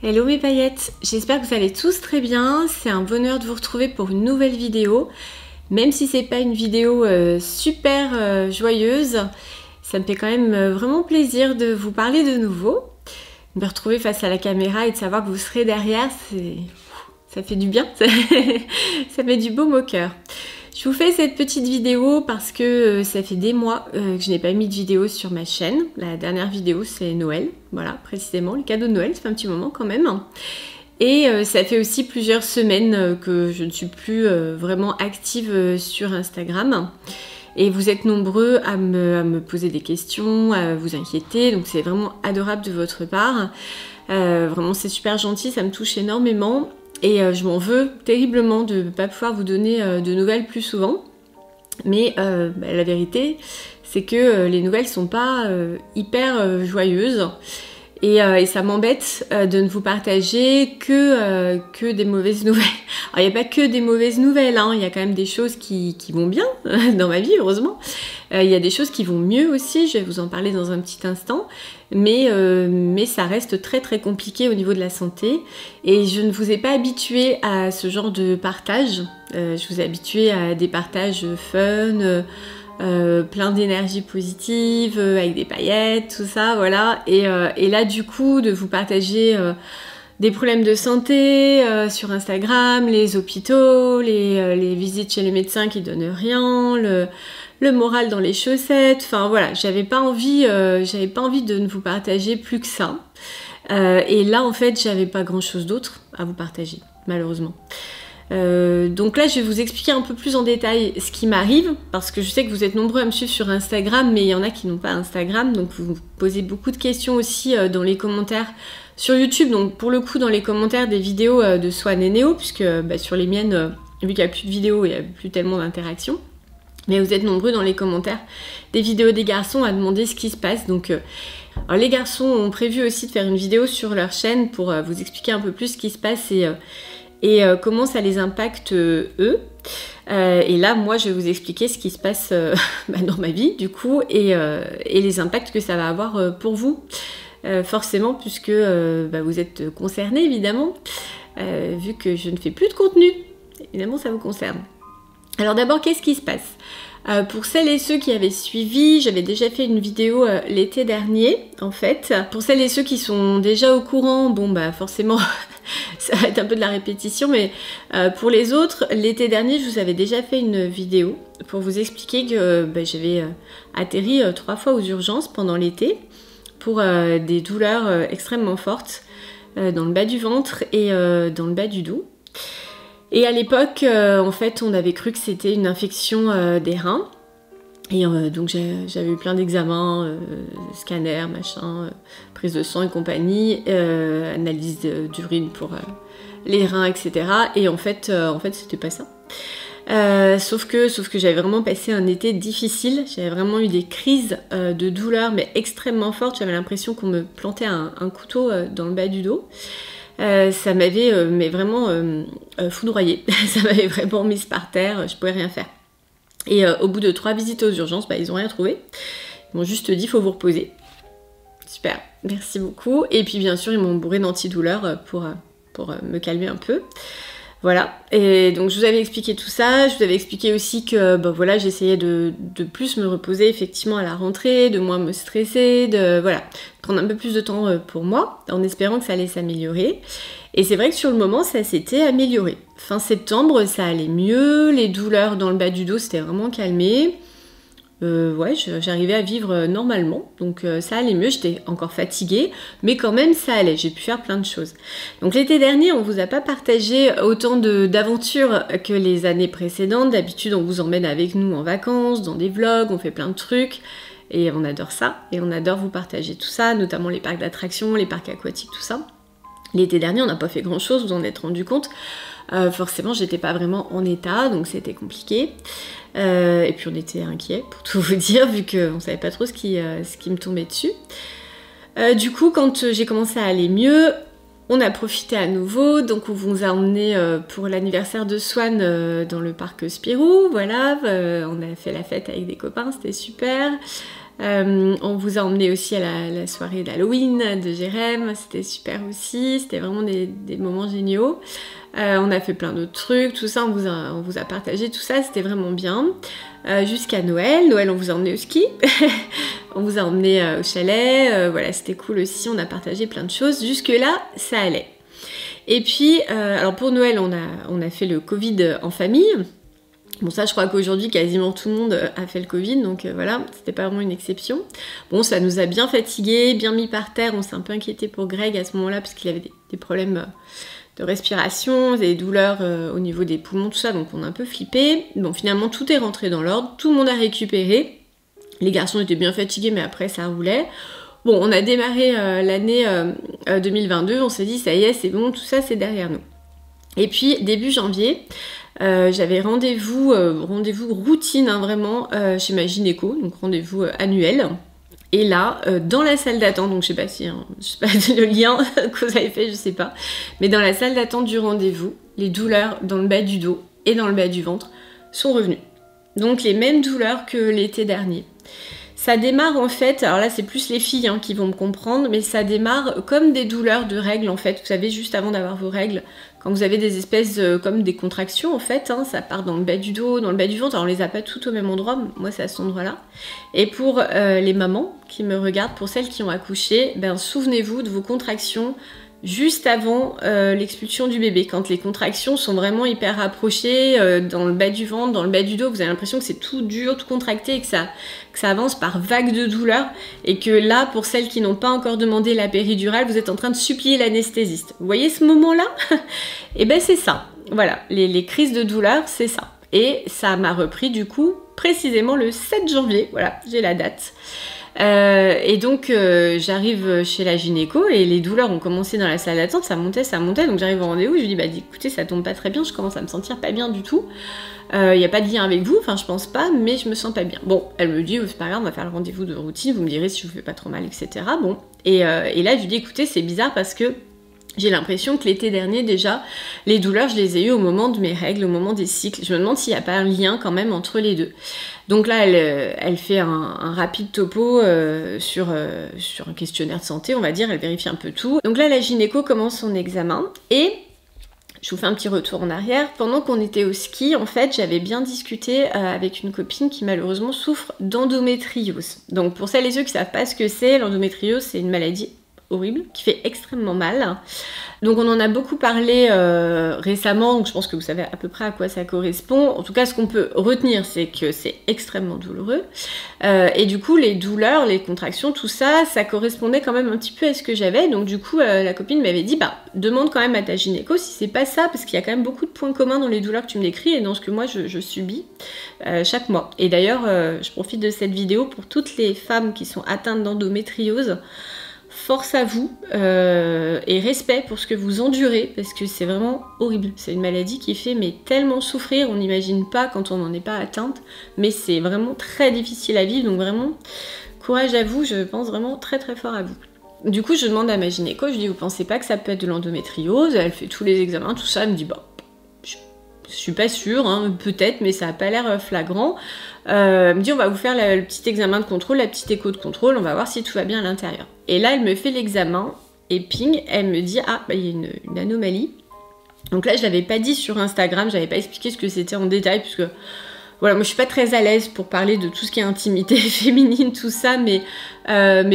Hello mes paillettes, j'espère que vous allez tous très bien. C'est un bonheur de vous retrouver pour une nouvelle vidéo. Même si c'est pas une vidéo super joyeuse, ça me fait quand même vraiment plaisir de vous parler de nouveau. De me retrouver face à la caméra et de savoir que vous serez derrière, ça fait du bien, ça fait du baume au cœur. Je vous fais cette petite vidéo parce que ça fait des mois que je n'ai pas mis de vidéo sur ma chaîne. La dernière vidéo c'est Noël, voilà précisément, le cadeau de Noël, ça fait un petit moment quand même. Et ça fait aussi plusieurs semaines que je ne suis plus vraiment active sur Instagram. Et vous êtes nombreux à me poser des questions, à vous inquiéter, donc c'est vraiment adorable de votre part. Vraiment c'est super gentil, ça me touche énormément. Et je m'en veux terriblement de ne pas pouvoir vous donner de nouvelles plus souvent. Mais la vérité, c'est que les nouvelles sont pas hyper joyeuses. Et ça m'embête de ne vous partager que des mauvaises nouvelles. Alors il n'y a pas que des mauvaises nouvelles, hein. Il y a quand même des choses qui vont bien dans ma vie, heureusement. Il y a des choses qui vont mieux aussi, je vais vous en parler dans un petit instant. Mais ça reste très très compliqué au niveau de la santé. Et je ne vous ai pas habitué à ce genre de partage. Je vous ai habitué à des partages fun, plein d'énergie positive, avec des paillettes, tout ça, voilà. Et là, du coup, de vous partager des problèmes de santé sur Instagram, les hôpitaux, les visites chez les médecins qui donnent rien, le moral dans les chaussettes, enfin voilà, j'avais pas envie de ne vous partager plus que ça. Et là, en fait, j'avais pas grand-chose d'autre à vous partager, malheureusement. Donc là je vais vous expliquer un peu plus en détail ce qui m'arrive, parce que je sais que vous êtes nombreux à me suivre sur Instagram, mais il y en a qui n'ont pas Instagram, donc vous posez beaucoup de questions aussi dans les commentaires sur YouTube, donc pour le coup dans les commentaires des vidéos de Swan et Néo, puisque sur les miennes, vu qu'il n'y a plus de vidéos, il n'y a plus tellement d'interactions, mais vous êtes nombreux dans les commentaires des vidéos des garçons à demander ce qui se passe, donc alors les garçons ont prévu aussi de faire une vidéo sur leur chaîne pour vous expliquer un peu plus ce qui se passe et comment ça les impacte eux. Et là, moi, je vais vous expliquer ce qui se passe dans ma vie, du coup, et les impacts que ça va avoir pour vous, forcément, puisque vous êtes concernés, évidemment, vu que je ne fais plus de contenu. Évidemment, ça vous concerne. Alors d'abord, qu'est-ce qui se passe ? Pour celles et ceux qui avaient suivi, j'avais déjà fait une vidéo l'été dernier, en fait. Pour celles et ceux qui sont déjà au courant, bon forcément, ça va être un peu de la répétition, mais pour les autres, l'été dernier, je vous avais déjà fait une vidéo pour vous expliquer que j'avais atterri 3 fois aux urgences pendant l'été pour des douleurs extrêmement fortes dans le bas du ventre et dans le bas du dos. Et à l'époque, en fait, on avait cru que c'était une infection des reins. Et donc j'avais eu plein d'examens, scanner, machin, prise de sang et compagnie, analyse d'urine pour les reins, etc. Et en fait c'était pas ça. Sauf que j'avais vraiment passé un été difficile. J'avais vraiment eu des crises de douleur, mais extrêmement fortes. J'avais l'impression qu'on me plantait un couteau dans le bas du dos. Ça m'avait mais vraiment foudroyée. Ça m'avait vraiment mise par terre, je pouvais rien faire. Et au bout de 3 visites aux urgences, ils n'ont rien trouvé. Ils m'ont juste dit, il faut vous reposer. Super, merci beaucoup. Et puis bien sûr, ils m'ont bourré d'antidouleurs pour me calmer un peu. Voilà, et donc je vous avais expliqué tout ça, je vous avais expliqué aussi que j'essayais de plus me reposer effectivement à la rentrée, de moins me stresser, de prendre un peu plus de temps pour moi, en espérant que ça allait s'améliorer. Et c'est vrai que sur le moment, ça s'était amélioré. Fin septembre, ça allait mieux, les douleurs dans le bas du dos s'étaient vraiment calmées. J'arrivais à vivre normalement, donc ça allait mieux, j'étais encore fatiguée, mais quand même ça allait, j'ai pu faire plein de choses. Donc l'été dernier, on vous a pas partagé autant d'aventures que les années précédentes. D'habitude, on vous emmène avec nous en vacances, dans des vlogs, on fait plein de trucs, et on adore ça, et on adore vous partager tout ça, notamment les parcs d'attractions, les parcs aquatiques, tout ça. L'été dernier, on n'a pas fait grand chose, vous en êtes rendu compte. Forcément, j'étais pas vraiment en état, donc c'était compliqué. Et puis on était inquiets, pour tout vous dire, vu qu'on savait pas trop ce qui me tombait dessus. Du coup, quand j'ai commencé à aller mieux, on a profité à nouveau, donc on vous a emmené pour l'anniversaire de Swan dans le parc Spirou, voilà, on a fait la fête avec des copains, c'était super. On vous a emmené aussi à la soirée d'Halloween de Jérém, c'était super aussi, c'était vraiment des moments géniaux. On a fait plein d'autres trucs, tout ça, on vous a partagé tout ça, c'était vraiment bien. Jusqu'à Noël. Noël, on vous a emmené au ski, on vous a emmené au chalet, voilà, c'était cool aussi, on a partagé plein de choses. Jusque-là, ça allait. Et puis, alors pour Noël, on a fait le Covid en famille. Bon, ça, je crois qu'aujourd'hui, quasiment tout le monde a fait le Covid, donc voilà, c'était pas vraiment une exception. Bon, ça nous a bien fatigués, bien mis par terre, on s'est un peu inquiété pour Greg à ce moment-là, parce qu'il avait des problèmes de respiration, des douleurs au niveau des poumons, tout ça, donc on a un peu flippé. Bon, finalement, tout est rentré dans l'ordre, tout le monde a récupéré. Les garçons étaient bien fatigués, mais après, ça roulait. Bon, on a démarré l'année 2022, on s'est dit, ça y est, c'est bon, tout ça, c'est derrière nous. Et puis, début janvier, j'avais rendez-vous routine, hein, vraiment, chez ma gynéco, donc rendez-vous annuel. Et là, dans la salle d'attente, donc je sais pas si le lien que vous avez fait, je sais pas, mais dans la salle d'attente du rendez-vous, les douleurs dans le bas du dos et dans le bas du ventre sont revenues. Donc les mêmes douleurs que l'été dernier. Ça démarre en fait, alors là c'est plus les filles hein, qui vont me comprendre, mais ça démarre comme des douleurs de règles en fait. Vous savez, juste avant d'avoir vos règles, quand vous avez des espèces comme des contractions en fait, hein, ça part dans le bas du dos, dans le bas du ventre. Alors on les a pas toutes au même endroit, moi c'est à cet endroit-là. Et pour les mamans qui me regardent, pour celles qui ont accouché, ben souvenez-vous de vos contractions juste avant l'expulsion du bébé, quand les contractions sont vraiment hyper rapprochées dans le bas du ventre, dans le bas du dos, vous avez l'impression que c'est tout dur, tout contracté, et que ça avance par vagues de douleur, et que là, pour celles qui n'ont pas encore demandé la péridurale, vous êtes en train de supplier l'anesthésiste. Vous voyez ce moment-là? Et ben c'est ça, voilà, les crises de douleur, c'est ça. Et ça m'a repris du coup précisément le 7 janvier, voilà, j'ai la date. Et donc j'arrive chez la gynéco et les douleurs ont commencé dans la salle d'attente, ça montait, donc j'arrive au rendez-vous, je lui dis bah écoutez ça tombe pas très bien, je commence à me sentir pas bien du tout, il n'y a pas de lien avec vous, enfin je pense pas, mais je me sens pas bien. Bon, elle me dit c'est pas grave, on va faire le rendez-vous de routine, vous me direz si je vous fais pas trop mal, etc. Bon, et là je lui dis écoutez c'est bizarre parce que j'ai l'impression que l'été dernier déjà, les douleurs je les ai eues au moment de mes règles, au moment des cycles. Je me demande s'il n'y a pas un lien quand même entre les deux. Donc là, elle fait un rapide topo sur un questionnaire de santé, on va dire, elle vérifie un peu tout. Donc là, la gynéco commence son examen et je vous fais un petit retour en arrière. Pendant qu'on était au ski, en fait, j'avais bien discuté avec une copine qui malheureusement souffre d'endométriose. Donc pour celles et ceux qui ne savent pas ce que c'est, l'endométriose, c'est une maladie horrible, qui fait extrêmement mal. Donc on en a beaucoup parlé récemment, donc je pense que vous savez à peu près à quoi ça correspond. En tout cas, ce qu'on peut retenir, c'est que c'est extrêmement douloureux. Et du coup, les douleurs, les contractions, tout ça, ça correspondait quand même un petit peu à ce que j'avais. Donc du coup, la copine m'avait dit, bah, demande quand même à ta gynéco si c'est pas ça, parce qu'il y a quand même beaucoup de points communs dans les douleurs que tu me décris et dans ce que moi je subis chaque mois. Et d'ailleurs, je profite de cette vidéo pour toutes les femmes qui sont atteintes d'endométriose. Force à vous et respect pour ce que vous endurez parce que c'est vraiment horrible. C'est une maladie qui fait mais tellement souffrir, on n'imagine pas quand on n'en est pas atteinte, mais c'est vraiment très difficile à vivre, donc vraiment courage à vous, je pense vraiment très très fort à vous. Du coup je demande à ma gynéco, je dis vous pensez pas que ça peut être de l'endométriose? Elle fait tous les examens, tout ça, elle me dit bah je suis pas sûre, hein, peut-être, mais ça a pas l'air flagrant. Elle me dit on va vous faire le petit examen de contrôle, la petite écho de contrôle, on va voir si tout va bien à l'intérieur. Et là elle me fait l'examen et ping, elle me dit ah bah il y a une anomalie. Donc là je l'avais pas dit sur Instagram, j'avais pas expliqué ce que c'était en détail puisque voilà, moi je suis pas très à l'aise pour parler de tout ce qui est intimité féminine, tout ça, mais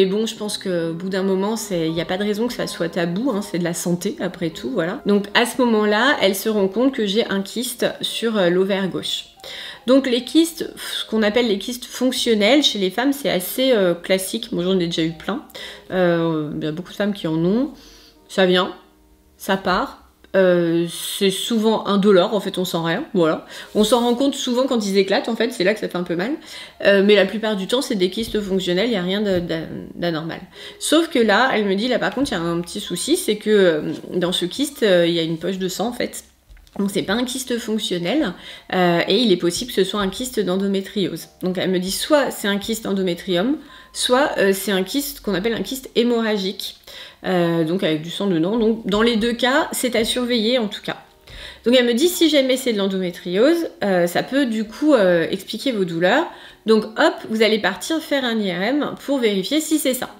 bon, je pense qu'au bout d'un moment, il n'y a pas de raison que ça soit tabou, hein, c'est de la santé après tout, voilà. Donc à ce moment-là, elle se rend compte que j'ai un kyste sur l'ovaire gauche. Donc les kystes, ce qu'on appelle les kystes fonctionnels, chez les femmes, c'est assez classique, moi j'en ai déjà eu plein, il y a beaucoup de femmes qui en ont, ça vient, ça part. C'est souvent indolore, en fait on sent rien, voilà. On s'en rend compte souvent quand ils éclatent, en fait, c'est là que ça fait un peu mal. Mais la plupart du temps, c'est des kystes fonctionnels, il n'y a rien d'anormal. Sauf que là, elle me dit, là par contre, il y a un petit souci, c'est que dans ce kyste, il y a une poche de sang, en fait. Donc c'est pas un kyste fonctionnel, et il est possible que ce soit un kyste d'endométriose. Donc elle me dit, soit c'est un kyste endométrium, soit c'est un kyste qu'on appelle un kyste hémorragique. Donc avec du sang dedans, donc dans les deux cas c'est à surveiller en tout cas. Donc elle me dit si jamais c'est de l'endométriose, ça peut du coup expliquer vos douleurs. Donc hop, vous allez partir faire un IRM pour vérifier si c'est ça.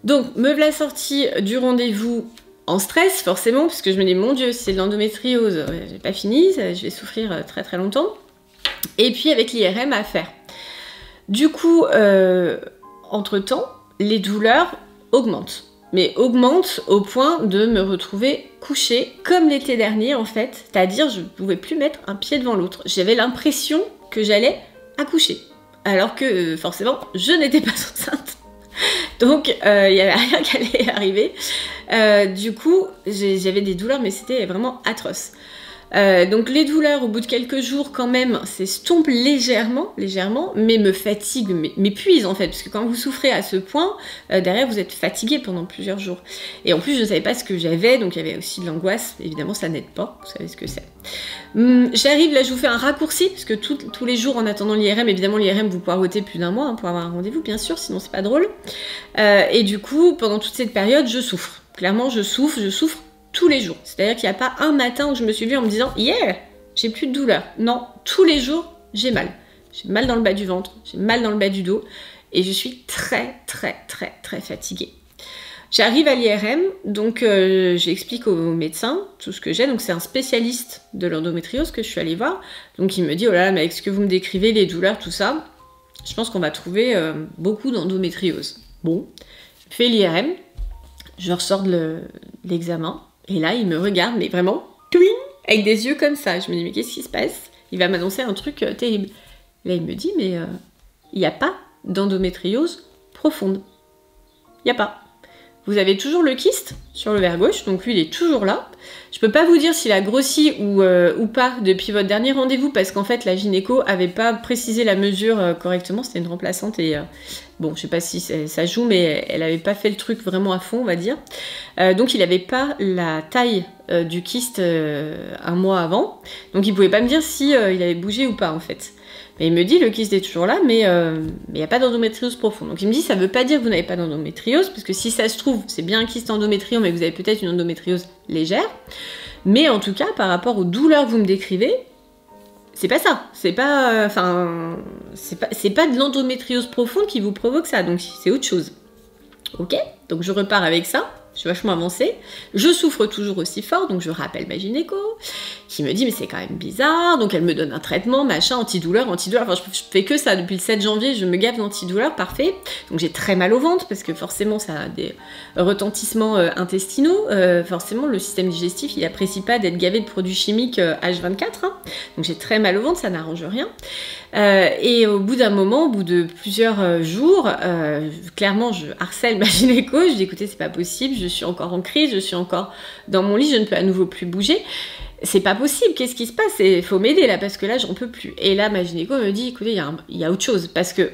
Donc me voilà sortie du rendez-vous en stress forcément, parce que je me dis mon Dieu, si c'est de l'endométriose, j'ai pas fini, je vais souffrir très très longtemps. Et puis avec l'IRM à faire. Du coup, entre-temps, les douleurs augmentent. Mais augmentent au point de me retrouver couchée comme l'été dernier en fait. C'est-à-dire je ne pouvais plus mettre un pied devant l'autre. J'avais l'impression que j'allais accoucher. Alors que forcément, je n'étais pas enceinte. Donc il n'y avait rien qui allait arriver. Du coup, j'avais des douleurs, mais c'était vraiment atroce. Donc les douleurs au bout de quelques jours quand même s'estompent légèrement, mais me fatiguent, m'épuisent en fait, parce que quand vous souffrez à ce point, derrière vous êtes fatigué pendant plusieurs jours. Et en plus je ne savais pas ce que j'avais, donc il y avait aussi de l'angoisse, évidemment ça n'aide pas, vous savez ce que c'est. J'arrive, là je vous fais un raccourci, parce que tous les jours en attendant l'IRM, évidemment l'IRM vous poirotez plus d'un mois pour avoir un rendez-vous bien sûr, sinon c'est pas drôle. Et du coup pendant toute cette période je souffre, clairement je souffre tous les jours. C'est-à-dire qu'il n'y a pas un matin où je me suis levée en me disant « Yeah, j'ai plus de douleur ». Non, tous les jours, j'ai mal. J'ai mal dans le bas du ventre, j'ai mal dans le bas du dos et je suis très fatiguée. J'arrive à l'IRM, donc j'explique au médecin tout ce que j'ai. Donc c'est un spécialiste de l'endométriose que je suis allée voir. Donc il me dit « Oh là là, mais avec ce que vous me décrivez, les douleurs, tout ça, je pense qu'on va trouver beaucoup d'endométriose ». Bon, je fais l'IRM, je ressors de l'examen. Et là, il me regarde, mais vraiment, avec des yeux comme ça. Je me dis, mais qu'est-ce qui se passe? Il va m'annoncer un truc terrible. Là, il me dit, mais il n'y a pas d'endométriose profonde. Il n'y a pas. Vous avez toujours le kyste sur le verre gauche, donc lui, il est toujours là. Je peux pas vous dire s'il a grossi ou pas depuis votre dernier rendez-vous, parce qu'en fait, la gynéco avait pas précisé la mesure correctement. C'était une remplaçante et... bon, je sais pas si ça joue, mais elle avait pas fait le truc vraiment à fond, on va dire. Donc il avait pas la taille du kyste un mois avant. Donc il pouvait pas me dire si il avait bougé ou pas en fait. Mais il me dit le kyste est toujours là, mais il n'y a pas d'endométriose profonde. Donc il me dit ça veut pas dire que vous n'avez pas d'endométriose, parce que si ça se trouve, c'est bien un kyste endométrion, mais vous avez peut-être une endométriose légère. Mais en tout cas, par rapport aux douleurs que vous me décrivez, c'est pas ça, c'est pas de l'endométriose profonde qui vous provoque ça, donc c'est autre chose. Ok, donc je repars avec ça, je suis vachement avancée, je souffre toujours aussi fort, donc je rappelle ma gynéco, qui me dit mais c'est quand même bizarre, donc elle me donne un traitement, machin, antidouleur, enfin je fais que ça depuis le 7 janvier, je me gave d'antidouleur, parfait, donc j'ai très mal au ventre, parce que forcément ça a des retentissements intestinaux, forcément le système digestif il apprécie pas d'être gavé de produits chimiques H24, hein. Donc j'ai très mal au ventre, ça n'arrange rien. Et au bout d'un moment, au bout de plusieurs jours, clairement je harcèle ma gynéco, je dis écoutez c'est pas possible, je suis encore en crise, je suis encore dans mon lit, je ne peux à nouveau plus bouger, c'est pas possible, qu'est-ce qui se passe, il faut m'aider là parce que là j'en peux plus. Et là ma gynéco me dit écoutez il y a autre chose, parce que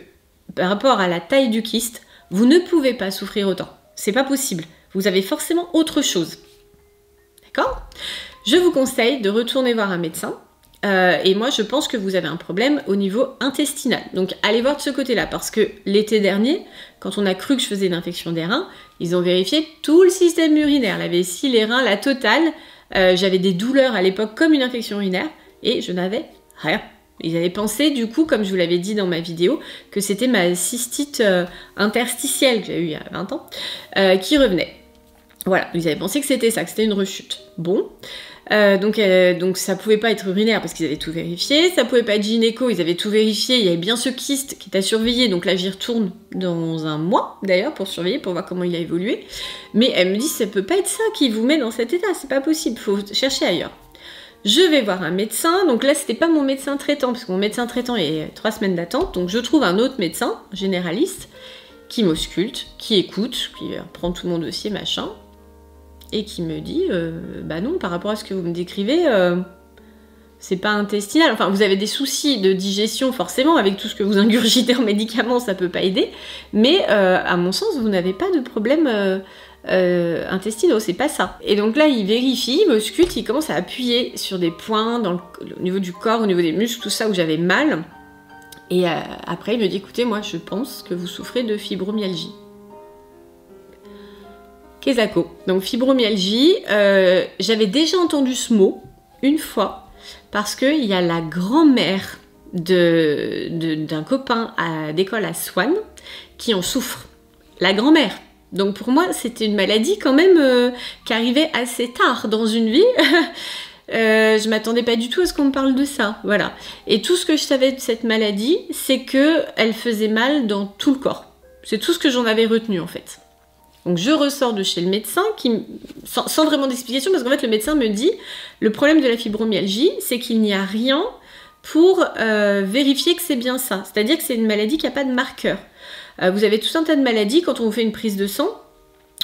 par rapport à la taille du kyste, vous ne pouvez pas souffrir autant, c'est pas possible, vous avez forcément autre chose. D'accord? Je vous conseille de retourner voir un médecin. Et moi je pense que vous avez un problème au niveau intestinal, donc allez voir de ce côté là, parce que l'été dernier quand on a cru que je faisais une infection des reins, ils ont vérifié tout le système urinaire, la vessie, les reins, la totale. J'avais des douleurs à l'époque comme une infection urinaire et je n'avais rien. Ils avaient pensé du coup, comme je vous l'avais dit dans ma vidéo, que c'était ma cystite interstitielle que j'ai eue il y a 20 ans qui revenait. Voilà, ils avaient pensé que c'était ça, que c'était une rechute. Bon, donc ça pouvait pas être urinaire parce qu'ils avaient tout vérifié, ça pouvait pas être gynéco, ils avaient tout vérifié, il y avait bien ce kyste qui est à surveiller, donc là j'y retourne dans un mois d'ailleurs pour surveiller, pour voir comment il a évolué. Mais elle me dit ça peut pas être ça qui vous met dans cet état, c'est pas possible, faut chercher ailleurs. Je vais voir un médecin, donc là c'était pas mon médecin traitant, parce que mon médecin traitant il y a 3 semaines d'attente, donc je trouve un autre médecin généraliste qui m'ausculte, qui écoute, qui prend tout mon dossier machin, et qui me dit bah non, par rapport à ce que vous me décrivez, c'est pas intestinal, enfin vous avez des soucis de digestion forcément, avec tout ce que vous ingurgitez en médicaments ça peut pas aider, mais à mon sens vous n'avez pas de problème intestinaux, c'est pas ça. Et donc là il vérifie, il m'ausculte, il commence à appuyer sur des points au niveau du corps, au niveau des muscles, tout ça où j'avais mal, et après il me dit écoutez moi je pense que vous souffrez de fibromyalgie. Quesaco. Donc fibromyalgie, j'avais déjà entendu ce mot, une fois parce qu'il y a la grand-mère d'un copain d'école à Swan qui en souffre. La grand-mère. Donc pour moi, c'était une maladie quand même qui arrivait assez tard dans une vie. Je m'attendais pas du tout à ce qu'on me parle de ça, voilà. Et tout ce que je savais de cette maladie, c'est qu'elle faisait mal dans tout le corps. C'est tout ce que j'en avais retenu en fait. Donc je ressors de chez le médecin, sans vraiment d'explication, parce qu'en fait le médecin me dit, le problème de la fibromyalgie, c'est qu'il n'y a rien pour vérifier que c'est bien ça. C'est-à-dire que c'est une maladie qui n'a pas de marqueur. Vous avez tout un tas de maladies, quand on vous fait une prise de sang,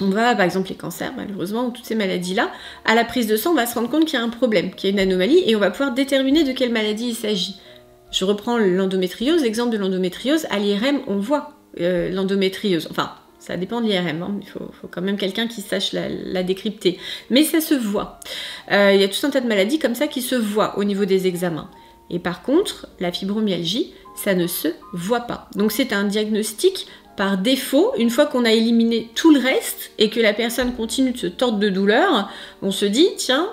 on va, par exemple les cancers, malheureusement, ou toutes ces maladies-là, à la prise de sang, on va se rendre compte qu'il y a un problème, qu'il y a une anomalie, et on va pouvoir déterminer de quelle maladie il s'agit. Je reprends l'endométriose, l'exemple de l'endométriose, à l'IRM, on voit l'endométriose. Enfin, ça dépend de l'IRM, hein. Il faut quand même quelqu'un qui sache la décrypter. Mais ça se voit. Il y a tout un tas de maladies comme ça qui se voient au niveau des examens. Et par contre, la fibromyalgie, ça ne se voit pas. Donc c'est un diagnostic par défaut. Une fois qu'on a éliminé tout le reste et que la personne continue de se tordre de douleur, on se dit, tiens,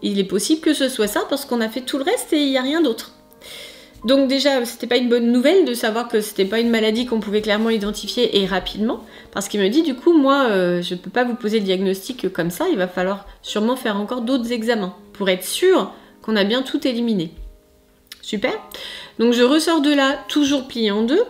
il est possible que ce soit ça parce qu'on a fait tout le reste et il n'y a rien d'autre. Donc déjà, c'était pas une bonne nouvelle de savoir que c'était pas une maladie qu'on pouvait clairement identifier et rapidement, parce qu'il me dit du coup, moi, je peux pas vous poser le diagnostic comme ça, il va falloir sûrement faire encore d'autres examens pour être sûr qu'on a bien tout éliminé. Super. Donc je ressors de là, toujours pliée en deux.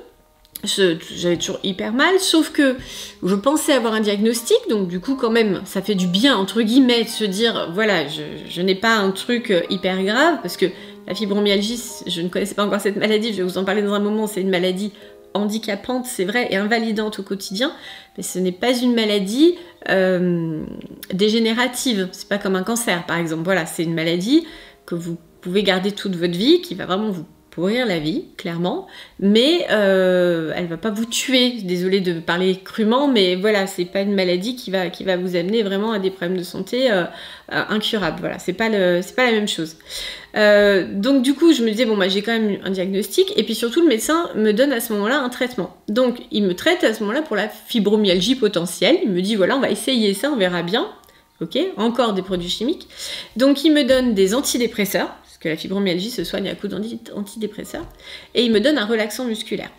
J'avais toujours hyper mal, sauf que je pensais avoir un diagnostic, donc du coup quand même ça fait du bien entre guillemets de se dire voilà, je n'ai pas un truc hyper grave, parce que la fibromyalgie, je ne connaissais pas encore cette maladie, je vais vous en parler dans un moment, c'est une maladie handicapante, c'est vrai, et invalidante au quotidien, mais ce n'est pas une maladie dégénérative, c'est pas comme un cancer par exemple, voilà, c'est une maladie que vous pouvez garder toute votre vie, qui va vraiment vous pourrir la vie, clairement, mais elle va pas vous tuer, désolée de parler crûment, mais voilà, c'est pas une maladie qui va vous amener vraiment à des problèmes de santé incurables, voilà, c'est pas la même chose. Donc du coup, je me disais, bon, bah, j'ai quand même un diagnostic, et puis surtout, le médecin me donne à ce moment-là un traitement. Donc, il me traite à ce moment-là pour la fibromyalgie potentielle, il me dit, voilà, on va essayer ça, on verra bien, ok, encore des produits chimiques. Donc, il me donne des antidépresseurs, que la fibromyalgie se soigne à coups d'antidépresseurs, et il me donne un relaxant musculaire.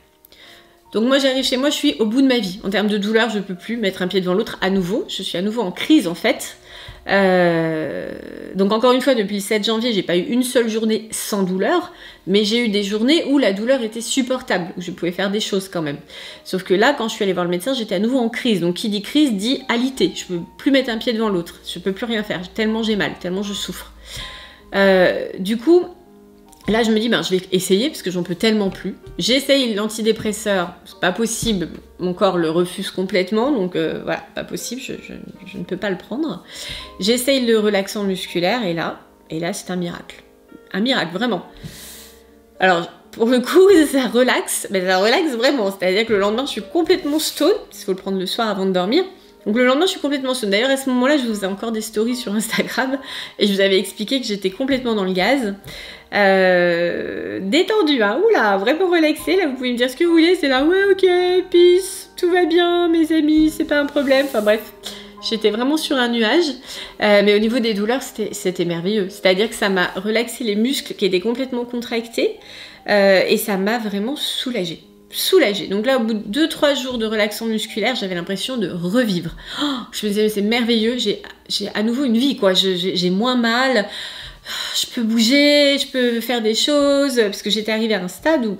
Donc moi j'arrive chez moi, je suis au bout de ma vie. En termes de douleur, je ne peux plus mettre un pied devant l'autre à nouveau. Je suis à nouveau en crise en fait. Donc encore une fois, depuis le 7 janvier, j'ai pas eu une seule journée sans douleur, mais j'ai eu des journées où la douleur était supportable, où je pouvais faire des choses quand même. Sauf que là, quand je suis allée voir le médecin, j'étais à nouveau en crise. Donc qui dit crise dit alité. Je peux plus mettre un pied devant l'autre. Je peux plus rien faire. Tellement j'ai mal, tellement je souffre. Du coup, là je me dis, ben, je vais essayer parce que j'en peux tellement plus. J'essaye l'antidépresseur, c'est pas possible, mon corps le refuse complètement, donc voilà, pas possible, je ne peux pas le prendre. J'essaye le relaxant musculaire et là c'est un miracle vraiment. Alors pour le coup, ça relaxe, mais ça relaxe vraiment, c'est-à-dire que le lendemain je suis complètement stone, il faut le prendre le soir avant de dormir. Donc le lendemain, je suis complètement stone. D'ailleurs, à ce moment-là, je vous ai encore des stories sur Instagram et je vous avais expliqué que j'étais complètement dans le gaz. Détendue, hein. Oula, vraiment relaxée. Là, vous pouvez me dire ce que vous voulez. C'est là, ouais, ok, peace, tout va bien, mes amis, c'est pas un problème. Enfin bref, j'étais vraiment sur un nuage. Mais au niveau des douleurs, c'était merveilleux. C'est-à-dire que ça m'a relaxé les muscles qui étaient complètement contractés et ça m'a vraiment soulagée. Donc là, au bout de 2-3 jours de relaxant musculaire, j'avais l'impression de revivre. Oh, je me disais, c'est merveilleux, j'ai à nouveau une vie, quoi. J'ai moins mal, je peux bouger, je peux faire des choses, parce que j'étais arrivée à un stade où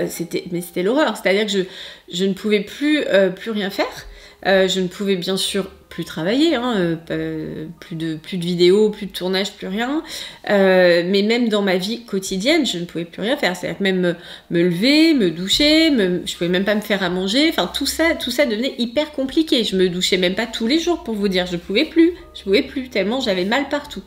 c'était l'horreur. C'est-à-dire que je ne pouvais plus rien faire. Je ne pouvais bien sûr plus travailler, hein, plus de vidéos, plus de tournage, plus rien. Mais même dans ma vie quotidienne, je ne pouvais plus rien faire. C'est-à-dire que même me lever, me doucher, je pouvais même pas me faire à manger. Enfin, tout ça devenait hyper compliqué. Je me douchais même pas tous les jours, pour vous dire. Je pouvais plus, tellement j'avais mal partout.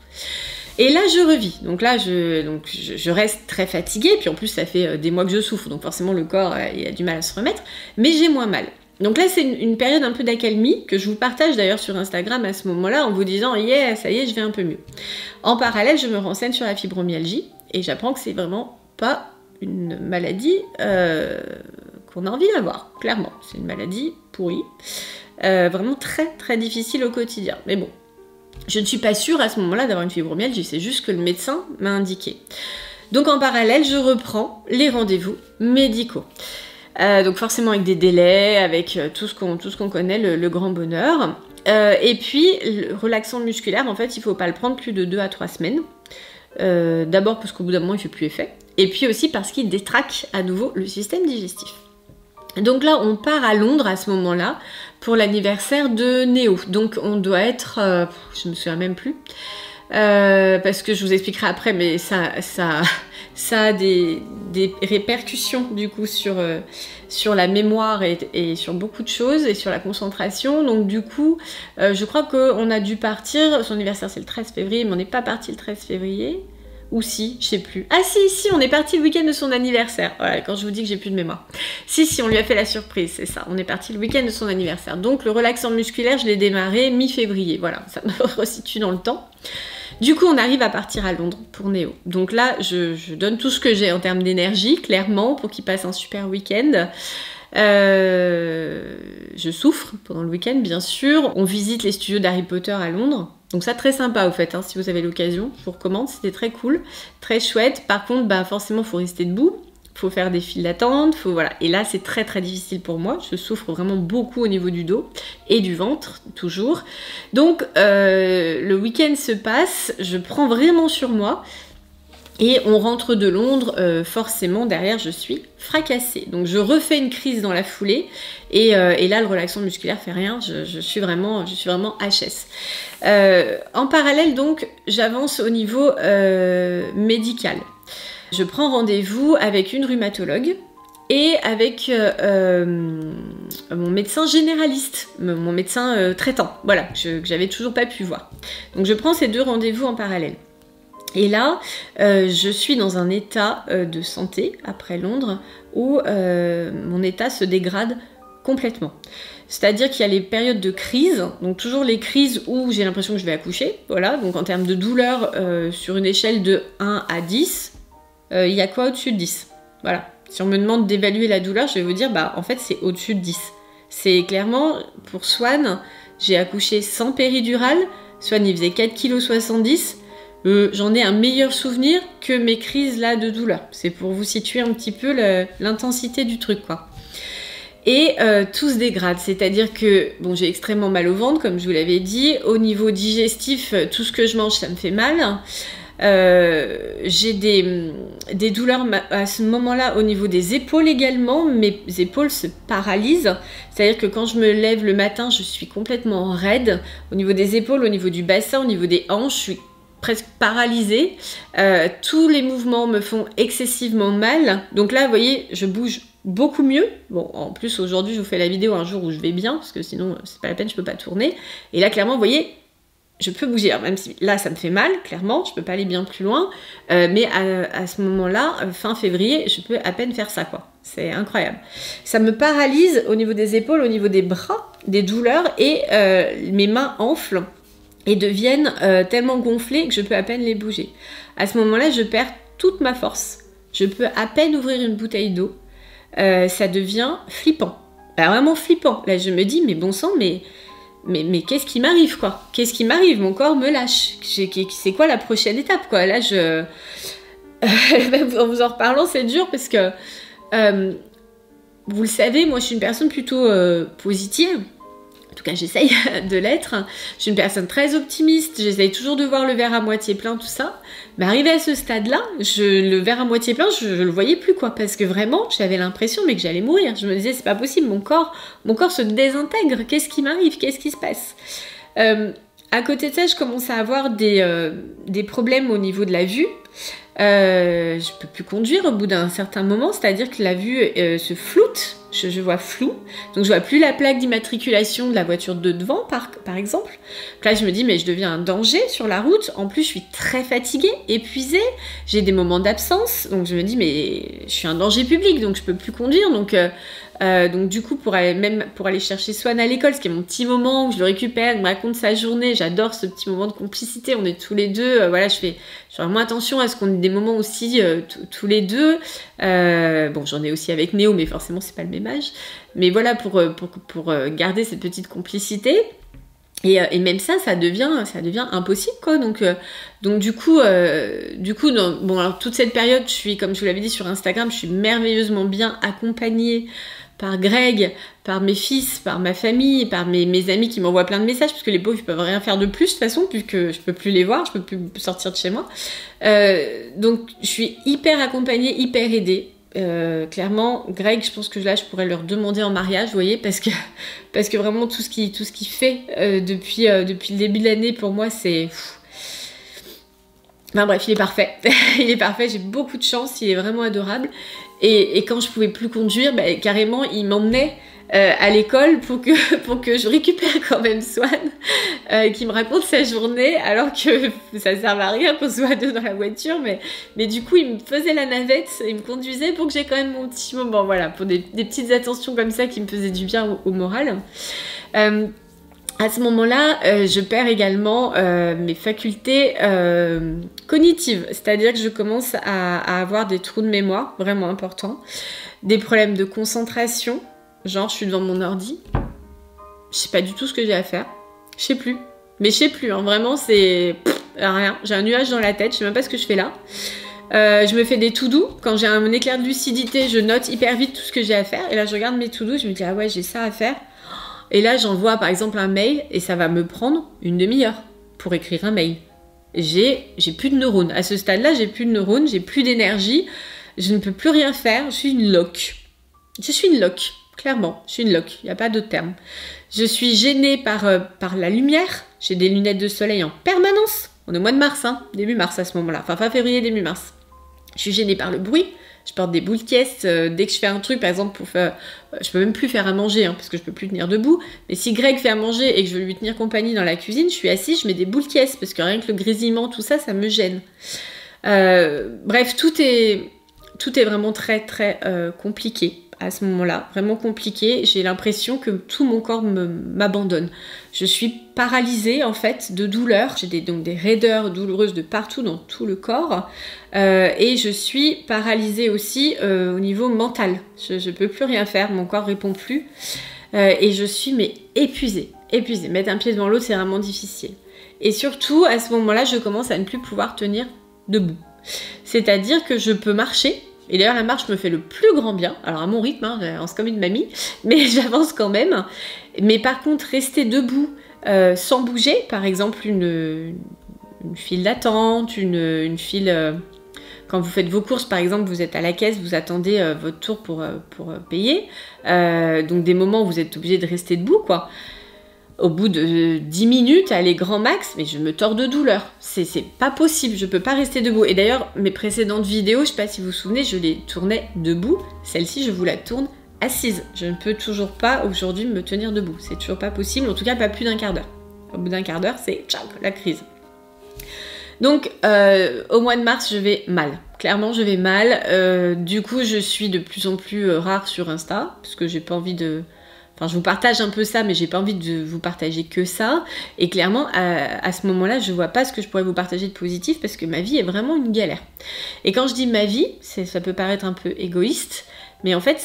Et là, je revis. Donc là, je reste très fatiguée. Puis en plus, ça fait des mois que je souffre. Donc forcément, le corps il a du mal à se remettre. Mais j'ai moins mal. Donc là, c'est une période un peu d'accalmie que je vous partage d'ailleurs sur Instagram à ce moment-là en vous disant « Yeah, ça y est, je vais un peu mieux ». En parallèle, je me renseigne sur la fibromyalgie et j'apprends que c'est vraiment pas une maladie qu'on a envie d'avoir, clairement. C'est une maladie pourrie, vraiment très très difficile au quotidien. Mais bon, Je ne suis pas sûre à ce moment-là d'avoir une fibromyalgie, c'est juste que le médecin m'a indiqué. Donc en parallèle, je reprends les rendez-vous médicaux. Donc forcément avec des délais, avec tout ce qu'on connaît, le grand bonheur. Et puis, le relaxant musculaire, en fait, il ne faut pas le prendre plus de 2 à 3 semaines. D'abord parce qu'au bout d'un moment, il ne fait plus effet. Et puis aussi parce qu'il détraque à nouveau le système digestif. Donc là, on part à Londres à ce moment-là pour l'anniversaire de Néo. Donc on doit être... je me souviens même plus. Parce que je vous expliquerai après, mais ça a des répercussions du coup sur la mémoire et sur beaucoup de choses et sur la concentration. Donc du coup, je crois qu'on a dû partir, son anniversaire c'est le 13 février, mais on n'est pas parti le 13 février. Ou si, je sais plus. Ah si, on est parti le week-end de son anniversaire. Voilà, quand je vous dis que j'ai plus de mémoire. Si, on lui a fait la surprise, c'est ça. On est parti le week-end de son anniversaire. Donc le relaxant musculaire, je l'ai démarré mi-février. Voilà, ça me resitue dans le temps. Du coup, on arrive à partir à Londres pour Néo. Donc là, je donne tout ce que j'ai en termes d'énergie, clairement, pour qu'il passe un super week-end. Je souffre pendant le week-end, bien sûr. On visite les studios d'Harry Potter à Londres. Donc ça, très sympa, au fait, hein, si vous avez l'occasion. Je vous recommande, c'était très cool, très chouette. Par contre, bah, forcément, il faut rester debout. Il faut faire des files d'attente, voilà. Et là, c'est très très difficile pour moi. Je souffre vraiment beaucoup au niveau du dos et du ventre, toujours. Donc, le week-end se passe, je prends vraiment sur moi. Et on rentre de Londres, forcément, derrière, je suis fracassée. Donc, je refais une crise dans la foulée. Et là, le relaxant musculaire fait rien. Je suis vraiment HS. En parallèle, donc, j'avance au niveau médical. Je prends rendez-vous avec une rhumatologue et avec mon médecin généraliste, mon médecin traitant, voilà, que j'avais toujours pas pu voir. Donc je prends ces 2 rendez-vous en parallèle. Et là, je suis dans un état de santé, après Londres, où mon état se dégrade complètement. C'est-à-dire qu'il y a les périodes de crise, donc toujours les crises où j'ai l'impression que je vais accoucher, voilà, donc en termes de douleur, sur une échelle de 1 à 10, il y a quoi au-dessus de 10? Voilà. Si on me demande d'évaluer la douleur, je vais vous dire, bah en fait c'est au-dessus de 10. C'est clairement, pour Swan, j'ai accouché sans péridurale, Swan il faisait 4,70 kg, j'en ai un meilleur souvenir que mes crises là de douleur. C'est pour vous situer un petit peu l'intensité du truc, quoi. Et tout se dégrade, c'est-à-dire que bon, j'ai extrêmement mal au ventre, comme je vous l'avais dit. Au niveau digestif, tout ce que je mange, ça me fait mal. J'ai des douleurs à ce moment-là au niveau des épaules également. Mes épaules se paralysent, c'est-à-dire que quand je me lève le matin, je suis complètement raide. Au niveau des épaules, au niveau du bassin, au niveau des hanches, je suis presque paralysée. Tous les mouvements me font excessivement mal. Donc là, vous voyez, je bouge beaucoup mieux. Bon, en plus, aujourd'hui, je vous fais la vidéo un jour où je vais bien, parce que sinon, c'est pas la peine, je peux pas tourner. Et là, clairement, vous voyez, je peux bouger. Alors, même si là, ça me fait mal, clairement, je peux pas aller bien plus loin. Mais à ce moment-là, fin février, je peux à peine faire ça, quoi. C'est incroyable. Ça me paralyse au niveau des épaules, au niveau des bras, des douleurs, et mes mains enflent et deviennent tellement gonflées que je peux à peine les bouger. À ce moment-là, je perds toute ma force. Je peux à peine ouvrir une bouteille d'eau. Ça devient flippant. Bah, vraiment flippant. Là, je me dis, mais bon sang, mais qu'est-ce qui m'arrive, quoi? Qu'est-ce qui m'arrive? Mon corps me lâche. C'est quoi la prochaine étape, quoi? Là, en vous en reparlant, c'est dur parce que, vous le savez, moi, je suis une personne plutôt positive. En tout cas, j'essaye de l'être. Je suis une personne très optimiste. J'essaye toujours de voir le verre à moitié plein, tout ça. Mais arrivé à ce stade-là, le verre à moitié plein, je le voyais plus, quoi. Parce que vraiment, j'avais l'impression mais que j'allais mourir. Je me disais, c'est pas possible, mon corps se désintègre. Qu'est-ce qui m'arrive? Qu'est-ce qui se passe? À côté de ça, je commence à avoir des problèmes au niveau de la vue. Je peux plus conduire au bout d'un certain moment, c'est-à-dire que la vue se floute, je vois flou, donc je vois plus la plaque d'immatriculation de la voiture de devant par exemple. Là je me dis mais je deviens un danger sur la route, en plus je suis très fatiguée, épuisée, j'ai des moments d'absence, donc je me dis mais je suis un danger public donc je peux plus conduire, donc du coup pour aller chercher Swan à l'école, ce qui est mon petit moment où je le récupère, il me raconte sa journée, j'adore ce petit moment de complicité, on est tous les deux, voilà, je fais vraiment attention à ce qu'on ait des moments aussi tous les deux. Bon, j'en ai aussi avec Néo, mais forcément c'est pas le même âge. Mais voilà, pour garder cette petite complicité. Et même ça devient impossible, quoi. Donc du coup, bon, alors toute cette période, je suis, comme je vous l'avais dit sur Instagram, je suis merveilleusement bien accompagnée par Greg, par mes fils, par ma famille, par mes amis qui m'envoient plein de messages, parce que les pauvres, ils peuvent rien faire de plus, de toute façon, puisque je peux plus les voir, je peux plus sortir de chez moi. Donc, je suis hyper accompagnée, hyper aidée. Clairement, Greg, je pense que là, je pourrais leur demander en mariage, vous voyez, parce que vraiment, tout ce qu'il fait depuis le début de l'année, pour moi, c'est... Enfin bref, il est parfait. Il est parfait, j'ai beaucoup de chance, il est vraiment adorable. Et quand je pouvais plus conduire, bah, carrément, il m'emmenait à l'école pour que je récupère quand même Swan, qui me raconte sa journée, alors que ça sert à rien qu'on soit deux dans la voiture, mais du coup, il me faisait la navette, il me conduisait pour que j'ai quand même mon petit moment, voilà, pour des petites attentions comme ça qui me faisaient du bien au moral. À ce moment-là, je perds également mes facultés cognitives, c'est-à-dire que je commence à avoir des trous de mémoire vraiment importants, des problèmes de concentration, genre je suis devant mon ordi, je sais pas du tout ce que j'ai à faire, je sais plus, mais je sais plus, hein, vraiment c'est rien, j'ai un nuage dans la tête, je sais même pas ce que je fais là. Je me fais des to-do, quand j'ai un éclair de lucidité, je note hyper vite tout ce que j'ai à faire, et là je regarde mes to-do, je me dis ah ouais j'ai ça à faire. Et là, j'envoie par exemple un mail et ça va me prendre une demi-heure pour écrire un mail. J'ai plus de neurones. À ce stade-là, j'ai plus de neurones, j'ai plus d'énergie, je ne peux plus rien faire, je suis une loque. Je suis une loque, clairement, je suis une loque, il n'y a pas d'autre terme. Je suis gênée par la lumière, j'ai des lunettes de soleil en permanence. On est au mois de mars, hein, début mars à ce moment-là, enfin fin février, début mars. Je suis gênée par le bruit. Je porte des boules de caisse, dès que je fais un truc, par exemple, je peux même plus faire à manger, hein, parce que je peux plus tenir debout. Mais si Greg fait à manger et que je veux lui tenir compagnie dans la cuisine, je suis assise, je mets des boules de caisse, parce que rien que le grésillement, tout ça, ça me gêne. Bref, tout est vraiment très très compliqué à ce moment-là, vraiment compliqué. J'ai l'impression que tout mon corps m'abandonne. Je suis paralysée en fait de douleur. J'ai donc des raideurs douloureuses de partout dans tout le corps. Et je suis paralysée aussi au niveau mental. Je peux plus rien faire, mon corps répond plus. Et je suis épuisée. Mettre un pied devant l'autre, c'est vraiment difficile. Et surtout, à ce moment-là, je commence à ne plus pouvoir tenir debout. C'est-à-dire que je peux marcher. Et d'ailleurs, la marche me fait le plus grand bien. Alors à mon rythme, hein, j'avance comme une mamie, mais j'avance quand même. Mais par contre, rester debout sans bouger, par exemple une file d'attente, une file... quand vous faites vos courses, par exemple, vous êtes à la caisse, vous attendez votre tour pour payer. Donc des moments où vous êtes obligé de rester debout, quoi. Au bout de 10 minutes, allez grand max, mais je me tords de douleur. C'est pas possible, je peux pas rester debout. Et d'ailleurs, mes précédentes vidéos, je sais pas si vous vous souvenez, je les tournais debout. Celle-ci, je vous la tourne assise. Je ne peux toujours pas aujourd'hui me tenir debout. C'est toujours pas possible, en tout cas pas plus d'un quart d'heure. Au bout d'un quart d'heure, c'est tchac, la crise. Donc, au mois de mars, je vais mal. Clairement, je vais mal. Du coup, je suis de plus en plus rare sur Insta, parce que j'ai pas envie de... Enfin, je vous partage un peu ça, mais j'ai pas envie de vous partager que ça. Et clairement, à ce moment-là, je vois pas ce que je pourrais vous partager de positif, parce que ma vie est vraiment une galère. Et quand je dis ma vie, ça peut paraître un peu égoïste, mais en fait,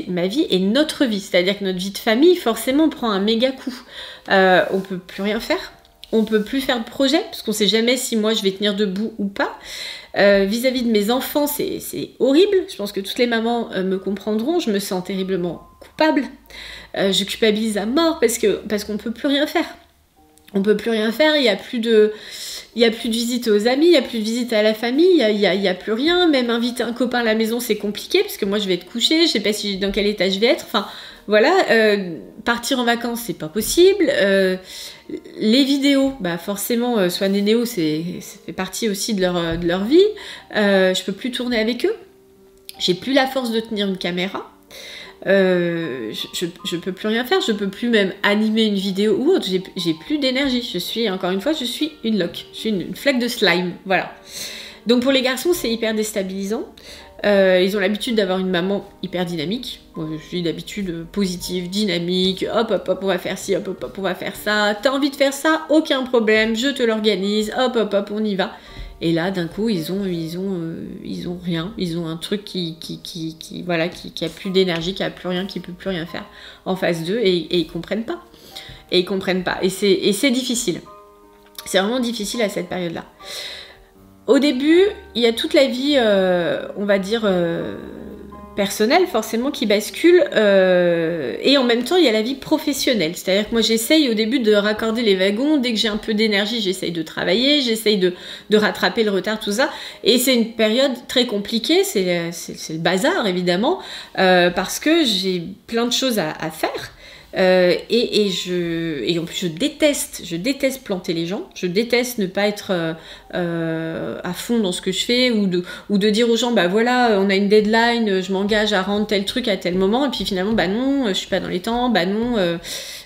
ma vie est notre vie. C'est-à-dire que notre vie de famille, forcément, prend un méga coup. On peut plus rien faire. On peut plus faire de projet, parce qu'on sait jamais si moi je vais tenir debout ou pas. Vis-à-vis de mes enfants, c'est horrible. Je pense que toutes les mamans me comprendront. Je me sens terriblement coupable. Je culpabilise à mort parce qu'on peut plus rien faire. On peut plus rien faire. Il y a plus de visite aux amis, il y a plus de visite à la famille, il y a plus rien. Même inviter un copain à la maison, c'est compliqué parce que moi je vais être couchée. Je sais pas dans quel état je vais être. Enfin voilà. Partir en vacances, c'est pas possible. Les vidéos, bah forcément, Swan et Néo, ça fait partie aussi de leur vie. Je peux plus tourner avec eux. J'ai plus la force de tenir une caméra. Je peux plus rien faire. Je peux plus même animer une vidéo ou autre. J'ai plus d'énergie. Encore une fois, je suis une loque. Je suis une flaque de slime. Voilà. Donc pour les garçons, c'est hyper déstabilisant. Ils ont l'habitude d'avoir une maman hyper dynamique. Moi, je suis d'habitude positive, dynamique. Hop, hop, hop, on va faire ci, hop, hop, hop, on va faire ça. T'as envie de faire ça? Aucun problème, je te l'organise. Hop, hop, hop, on y va. Et là, d'un coup, ils ont rien. Ils ont un truc qui a plus d'énergie, qui a plus rien, qui peut plus rien faire en face d'eux, et ils comprennent pas. et ils comprennent pas. Et c'est difficile. C'est vraiment difficile à cette période-là. Au début, il y a toute la vie, on va dire, personnelle forcément qui bascule, et en même temps, il y a la vie professionnelle. C'est-à-dire que moi, j'essaye au début de raccorder les wagons. Dès que j'ai un peu d'énergie, j'essaye de travailler, j'essaye de rattraper le retard, tout ça. Et c'est une période très compliquée, c'est le bazar, évidemment, parce que j'ai plein de choses à faire. Et en plus je déteste planter les gens, je déteste ne pas être à fond dans ce que je fais, ou de dire aux gens bah voilà, on a une deadline, je m'engage à rendre tel truc à tel moment, et puis finalement bah non, je suis pas dans les temps, bah non,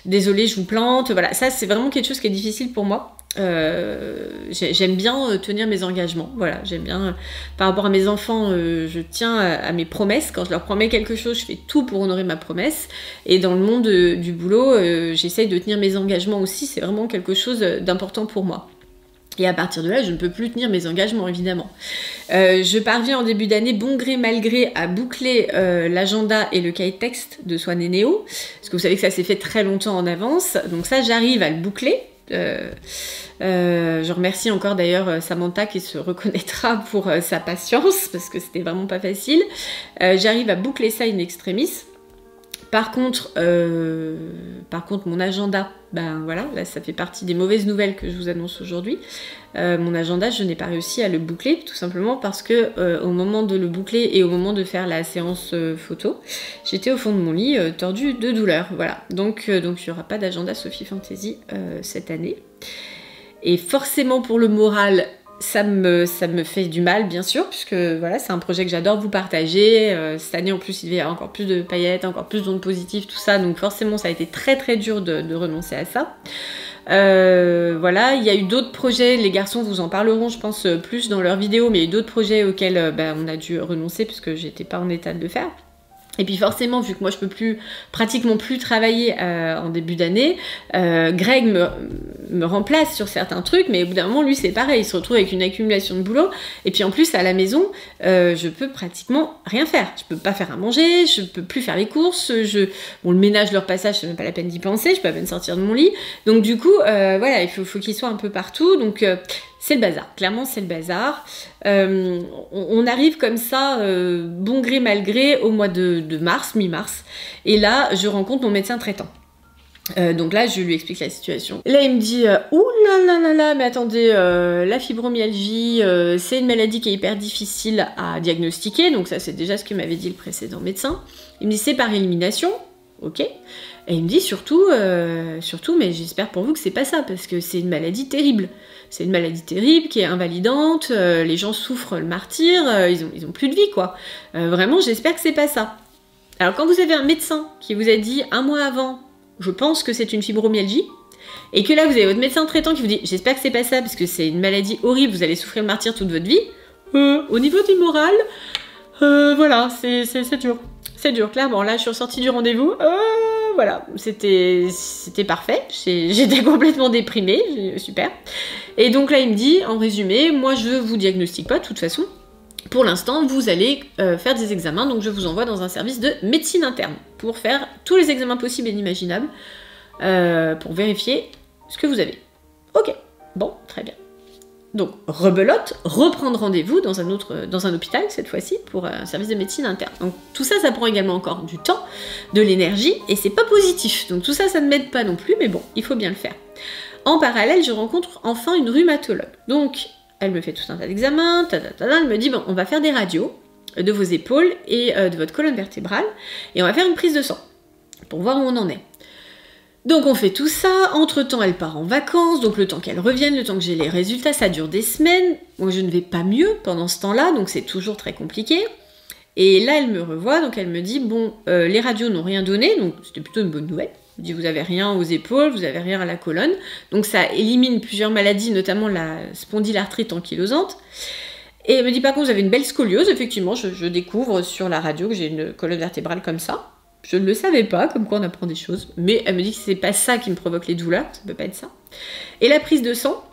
désolé, je vous plante. Voilà, ça c'est vraiment quelque chose qui est difficile pour moi. J'aime bien tenir mes engagements, voilà, j'aime bien, par rapport à mes enfants, je tiens à mes promesses. Quand je leur promets quelque chose, je fais tout pour honorer ma promesse, et dans le monde du boulot, j'essaye de tenir mes engagements aussi, c'est vraiment quelque chose d'important pour moi. Et à partir de là, je ne peux plus tenir mes engagements, évidemment. Je parviens en début d'année, bon gré mal gré, à boucler l'agenda et le cahier de texte de Swan et Néo, parce que vous savez que ça s'est fait très longtemps en avance, donc ça j'arrive à le boucler. Je remercie encore d'ailleurs Samantha qui se reconnaîtra pour sa patience, parce que c'était vraiment pas facile. J'arrive à boucler ça in extremis. Par contre, mon agenda, ben voilà, là ça fait partie des mauvaises nouvelles que je vous annonce aujourd'hui. Mon agenda, je n'ai pas réussi à le boucler, tout simplement parce que au moment de le boucler et au moment de faire la séance photo, j'étais au fond de mon lit, tordue de douleur. Voilà, donc il n'y aura pas d'agenda Sophie Fantasy cette année. Et forcément pour le moral, ça me fait du mal, bien sûr, puisque voilà, c'est un projet que j'adore vous partager. Cette année, en plus, il devait y avoir encore plus de paillettes, encore plus d'ondes positives, tout ça. Donc forcément, ça a été très très dur de renoncer à ça. Voilà, il y a eu d'autres projets, les garçons vous en parleront, je pense, plus dans leurs vidéos, mais il y a eu d'autres projets auxquels on a dû renoncer, puisque j'étais pas en état de le faire. Et puis forcément, vu que moi je peux pratiquement plus travailler en début d'année, Greg me remplace sur certains trucs, mais au bout d'un moment, lui c'est pareil, il se retrouve avec une accumulation de boulot. Et puis en plus, à la maison, je peux pratiquement rien faire. Je peux pas faire à manger, je peux plus faire les courses, bon, le ménage, le repassage, c'est même pas la peine d'y penser, je peux à peine sortir de mon lit. Donc du coup, voilà, il faut qu'il soit un peu partout. Donc c'est le bazar, clairement c'est le bazar. On arrive comme ça, bon gré mal gré, au mois de mars, mi-mars, et là je rencontre mon médecin traitant. Donc là je lui explique la situation. Là il me dit ouh là là, mais attendez, la fibromyalgie c'est une maladie qui est hyper difficile à diagnostiquer, donc ça c'est déjà ce que m'avait dit le précédent médecin. Il me dit c'est par élimination, ok. Et il me dit surtout, mais j'espère pour vous que c'est pas ça, parce que c'est une maladie terrible. C'est une maladie terrible qui est invalidante, les gens souffrent le martyre, ils ont plus de vie, quoi. Vraiment, j'espère que c'est pas ça. Alors quand vous avez un médecin qui vous a dit un mois avant, je pense que c'est une fibromyalgie, et que là vous avez votre médecin traitant qui vous dit j'espère que c'est pas ça, parce que c'est une maladie horrible, vous allez souffrir le martyre toute votre vie, au niveau du moral, voilà, c'est dur. C'est dur, clairement. Là, je suis ressortie du rendez-vous. Voilà, c'était parfait. J'étais complètement déprimée. Super. Et donc là, il me dit, en résumé, moi, je vous diagnostique pas, de toute façon. Pour l'instant, vous allez faire des examens. Donc, je vous envoie dans un service de médecine interne pour faire tous les examens possibles et inimaginables pour vérifier ce que vous avez. Ok, bon, très bien. Donc, rebelote, reprendre rendez-vous dans un hôpital, cette fois-ci, pour un service de médecine interne. Donc, tout ça, ça prend également encore du temps, de l'énergie, et c'est pas positif. Donc, tout ça, ça ne m'aide pas non plus, mais bon, il faut bien le faire. En parallèle, je rencontre enfin une rhumatologue. Donc, elle me fait tout un tas d'examens, elle me dit, bon, on va faire des radios de vos épaules et de votre colonne vertébrale, et on va faire une prise de sang, pour voir où on en est. Donc on fait tout ça, entre-temps elle part en vacances, donc le temps qu'elle revienne, le temps que j'ai les résultats, ça dure des semaines. Moi je ne vais pas mieux pendant ce temps-là, donc c'est toujours très compliqué. Et là elle me revoit, donc elle me dit, bon, les radios n'ont rien donné, donc c'était plutôt une bonne nouvelle. Elle me dit, vous avez rien aux épaules, vous avez rien à la colonne, donc ça élimine plusieurs maladies, notamment la spondylarthrite ankylosante. Et elle me dit, par contre, vous avez une belle scoliose, effectivement, je découvre sur la radio que j'ai une colonne vertébrale comme ça. Je ne le savais pas, comme quoi on apprend des choses, mais elle me dit que c'est pas ça qui me provoque les douleurs, ça peut pas être ça. Et la prise de sang,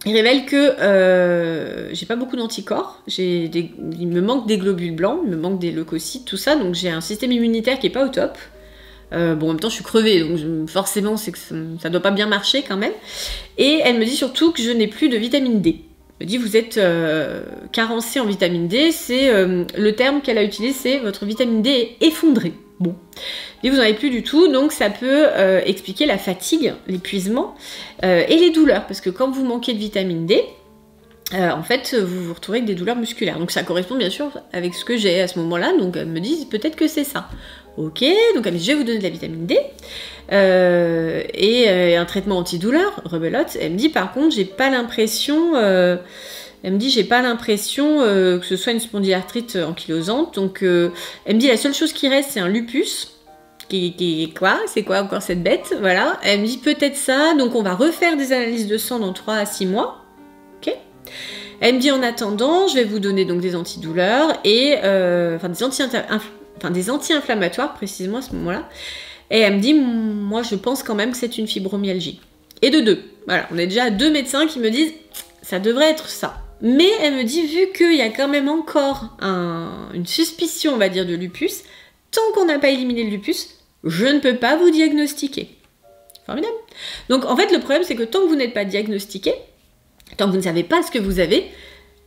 il révèle que j'ai pas beaucoup d'anticorps, il me manque des globules blancs, il me manque des leucocytes, tout ça, donc j'ai un système immunitaire qui est pas au top. Bon, en même temps, je suis crevée, donc forcément, c'est que ça doit pas bien marcher quand même. Et elle me dit surtout que je n'ai plus de vitamine D. Elle me dit, vous êtes carencé en vitamine D, c'est le terme qu'elle a utilisé, c'est votre vitamine D est effondrée. Bon, et vous n'en avez plus du tout, donc ça peut expliquer la fatigue, l'épuisement et les douleurs, parce que quand vous manquez de vitamine D, en fait, vous vous retrouvez avec des douleurs musculaires. Donc ça correspond bien sûr avec ce que j'ai à ce moment-là, donc elle me dit peut-être que c'est ça. Ok, donc elle me dit je vais vous donner de la vitamine D et un traitement antidouleur, rebelote. Elle me dit par contre j'ai pas l'impression... Elle me dit j'ai pas l'impression que ce soit une spondylarthrite ankylosante. Donc elle me dit la seule chose qui reste c'est un lupus. Quoi? C'est quoi encore cette bête? Voilà. Elle me dit peut-être ça. Donc on va refaire des analyses de sang dans 3 à 6 mois. Ok. Elle me dit en attendant je vais vous donner donc des antidouleurs et des anti-inflammatoires précisément à ce moment-là. Et elle me dit moi je pense quand même que c'est une fibromyalgie. Et de 2. Voilà. On est déjà à 2 médecins qui me disent ça devrait être ça. Mais elle me dit, vu qu'il y a quand même encore une suspicion, on va dire, de lupus, tant qu'on n'a pas éliminé le lupus, je ne peux pas vous diagnostiquer. Formidable. Donc en fait, le problème, c'est que tant que vous n'êtes pas diagnostiqué, tant que vous ne savez pas ce que vous avez,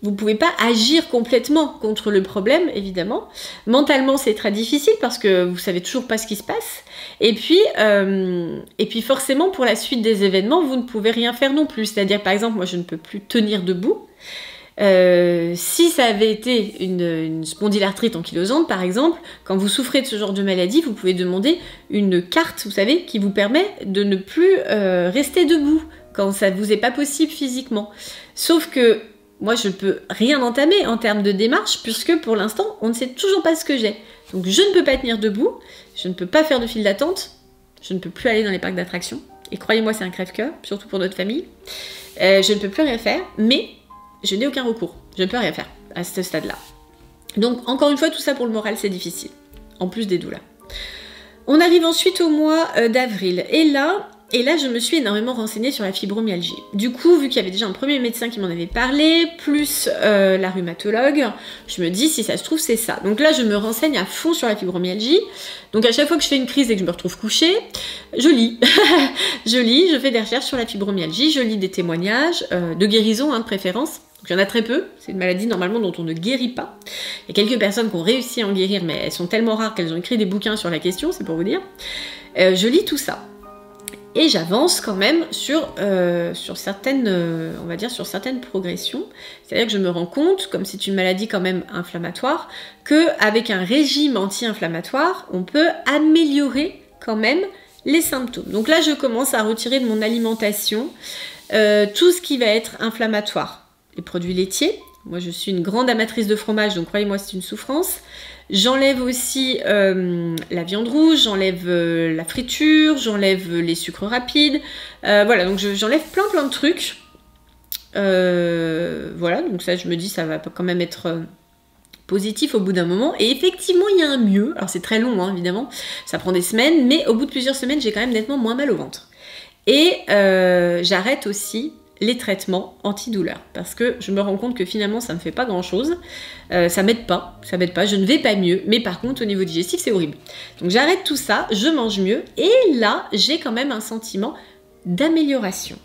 vous ne pouvez pas agir complètement contre le problème, évidemment. Mentalement, c'est très difficile parce que vous ne savez toujours pas ce qui se passe. Et puis forcément, pour la suite des événements, vous ne pouvez rien faire non plus. C'est-à-dire, par exemple, moi, je ne peux plus tenir debout. Si ça avait été une spondylarthrite ankylosante, par exemple, quand vous souffrez de ce genre de maladie, vous pouvez demander une carte, vous savez, qui vous permet de ne plus rester debout quand ça ne vous est pas possible physiquement. Sauf que moi, je ne peux rien entamer en termes de démarche, puisque pour l'instant, on ne sait toujours pas ce que j'ai. Donc, je ne peux pas tenir debout, je ne peux pas faire de file d'attente, je ne peux plus aller dans les parcs d'attractions. Et croyez-moi, c'est un crève-cœur, surtout pour notre famille. Je ne peux plus rien faire, mais je n'ai aucun recours. Je ne peux rien faire à ce stade-là. Donc, encore une fois, tout ça pour le moral, c'est difficile. En plus des douleurs. On arrive ensuite au mois d'avril. Et là, je me suis énormément renseignée sur la fibromyalgie. Du coup, vu qu'il y avait déjà un premier médecin qui m'en avait parlé, plus la rhumatologue, je me dis, si ça se trouve, c'est ça. Donc là, je me renseigne à fond sur la fibromyalgie. Donc à chaque fois que je fais une crise et que je me retrouve couchée, je lis. Je fais des recherches sur la fibromyalgie, je lis des témoignages de guérison, de préférence. Donc il y en a très peu, c'est une maladie normalement dont on ne guérit pas. Il y a quelques personnes qui ont réussi à en guérir, mais elles sont tellement rares qu'elles ont écrit des bouquins sur la question, c'est pour vous dire. Je lis tout ça. Et j'avance quand même sur certaines, on va dire, sur certaines progressions. C'est-à-dire que je me rends compte, comme c'est une maladie quand même inflammatoire, qu'avec un régime anti-inflammatoire, on peut améliorer quand même les symptômes. Donc là, je commence à retirer de mon alimentation tout ce qui va être inflammatoire. Les produits laitiers. Moi, je suis une grande amatrice de fromage, donc croyez-moi, c'est une souffrance. J'enlève aussi la viande rouge, j'enlève la friture, j'enlève les sucres rapides. Voilà, donc j'enlève plein de trucs. Voilà, donc ça, je me dis, ça va quand même être positif au bout d'un moment. Et effectivement, il y a un mieux. Alors, c'est très long, hein, évidemment. Ça prend des semaines, mais au bout de plusieurs semaines, j'ai quand même nettement moins mal au ventre. Et j'arrête aussi les traitements antidouleurs parce que je me rends compte que finalement ça ne me fait pas grand chose, ça m'aide pas, je ne vais pas mieux, mais par contre au niveau digestif c'est horrible. Donc j'arrête tout ça, je mange mieux et là j'ai quand même un sentiment d'amélioration.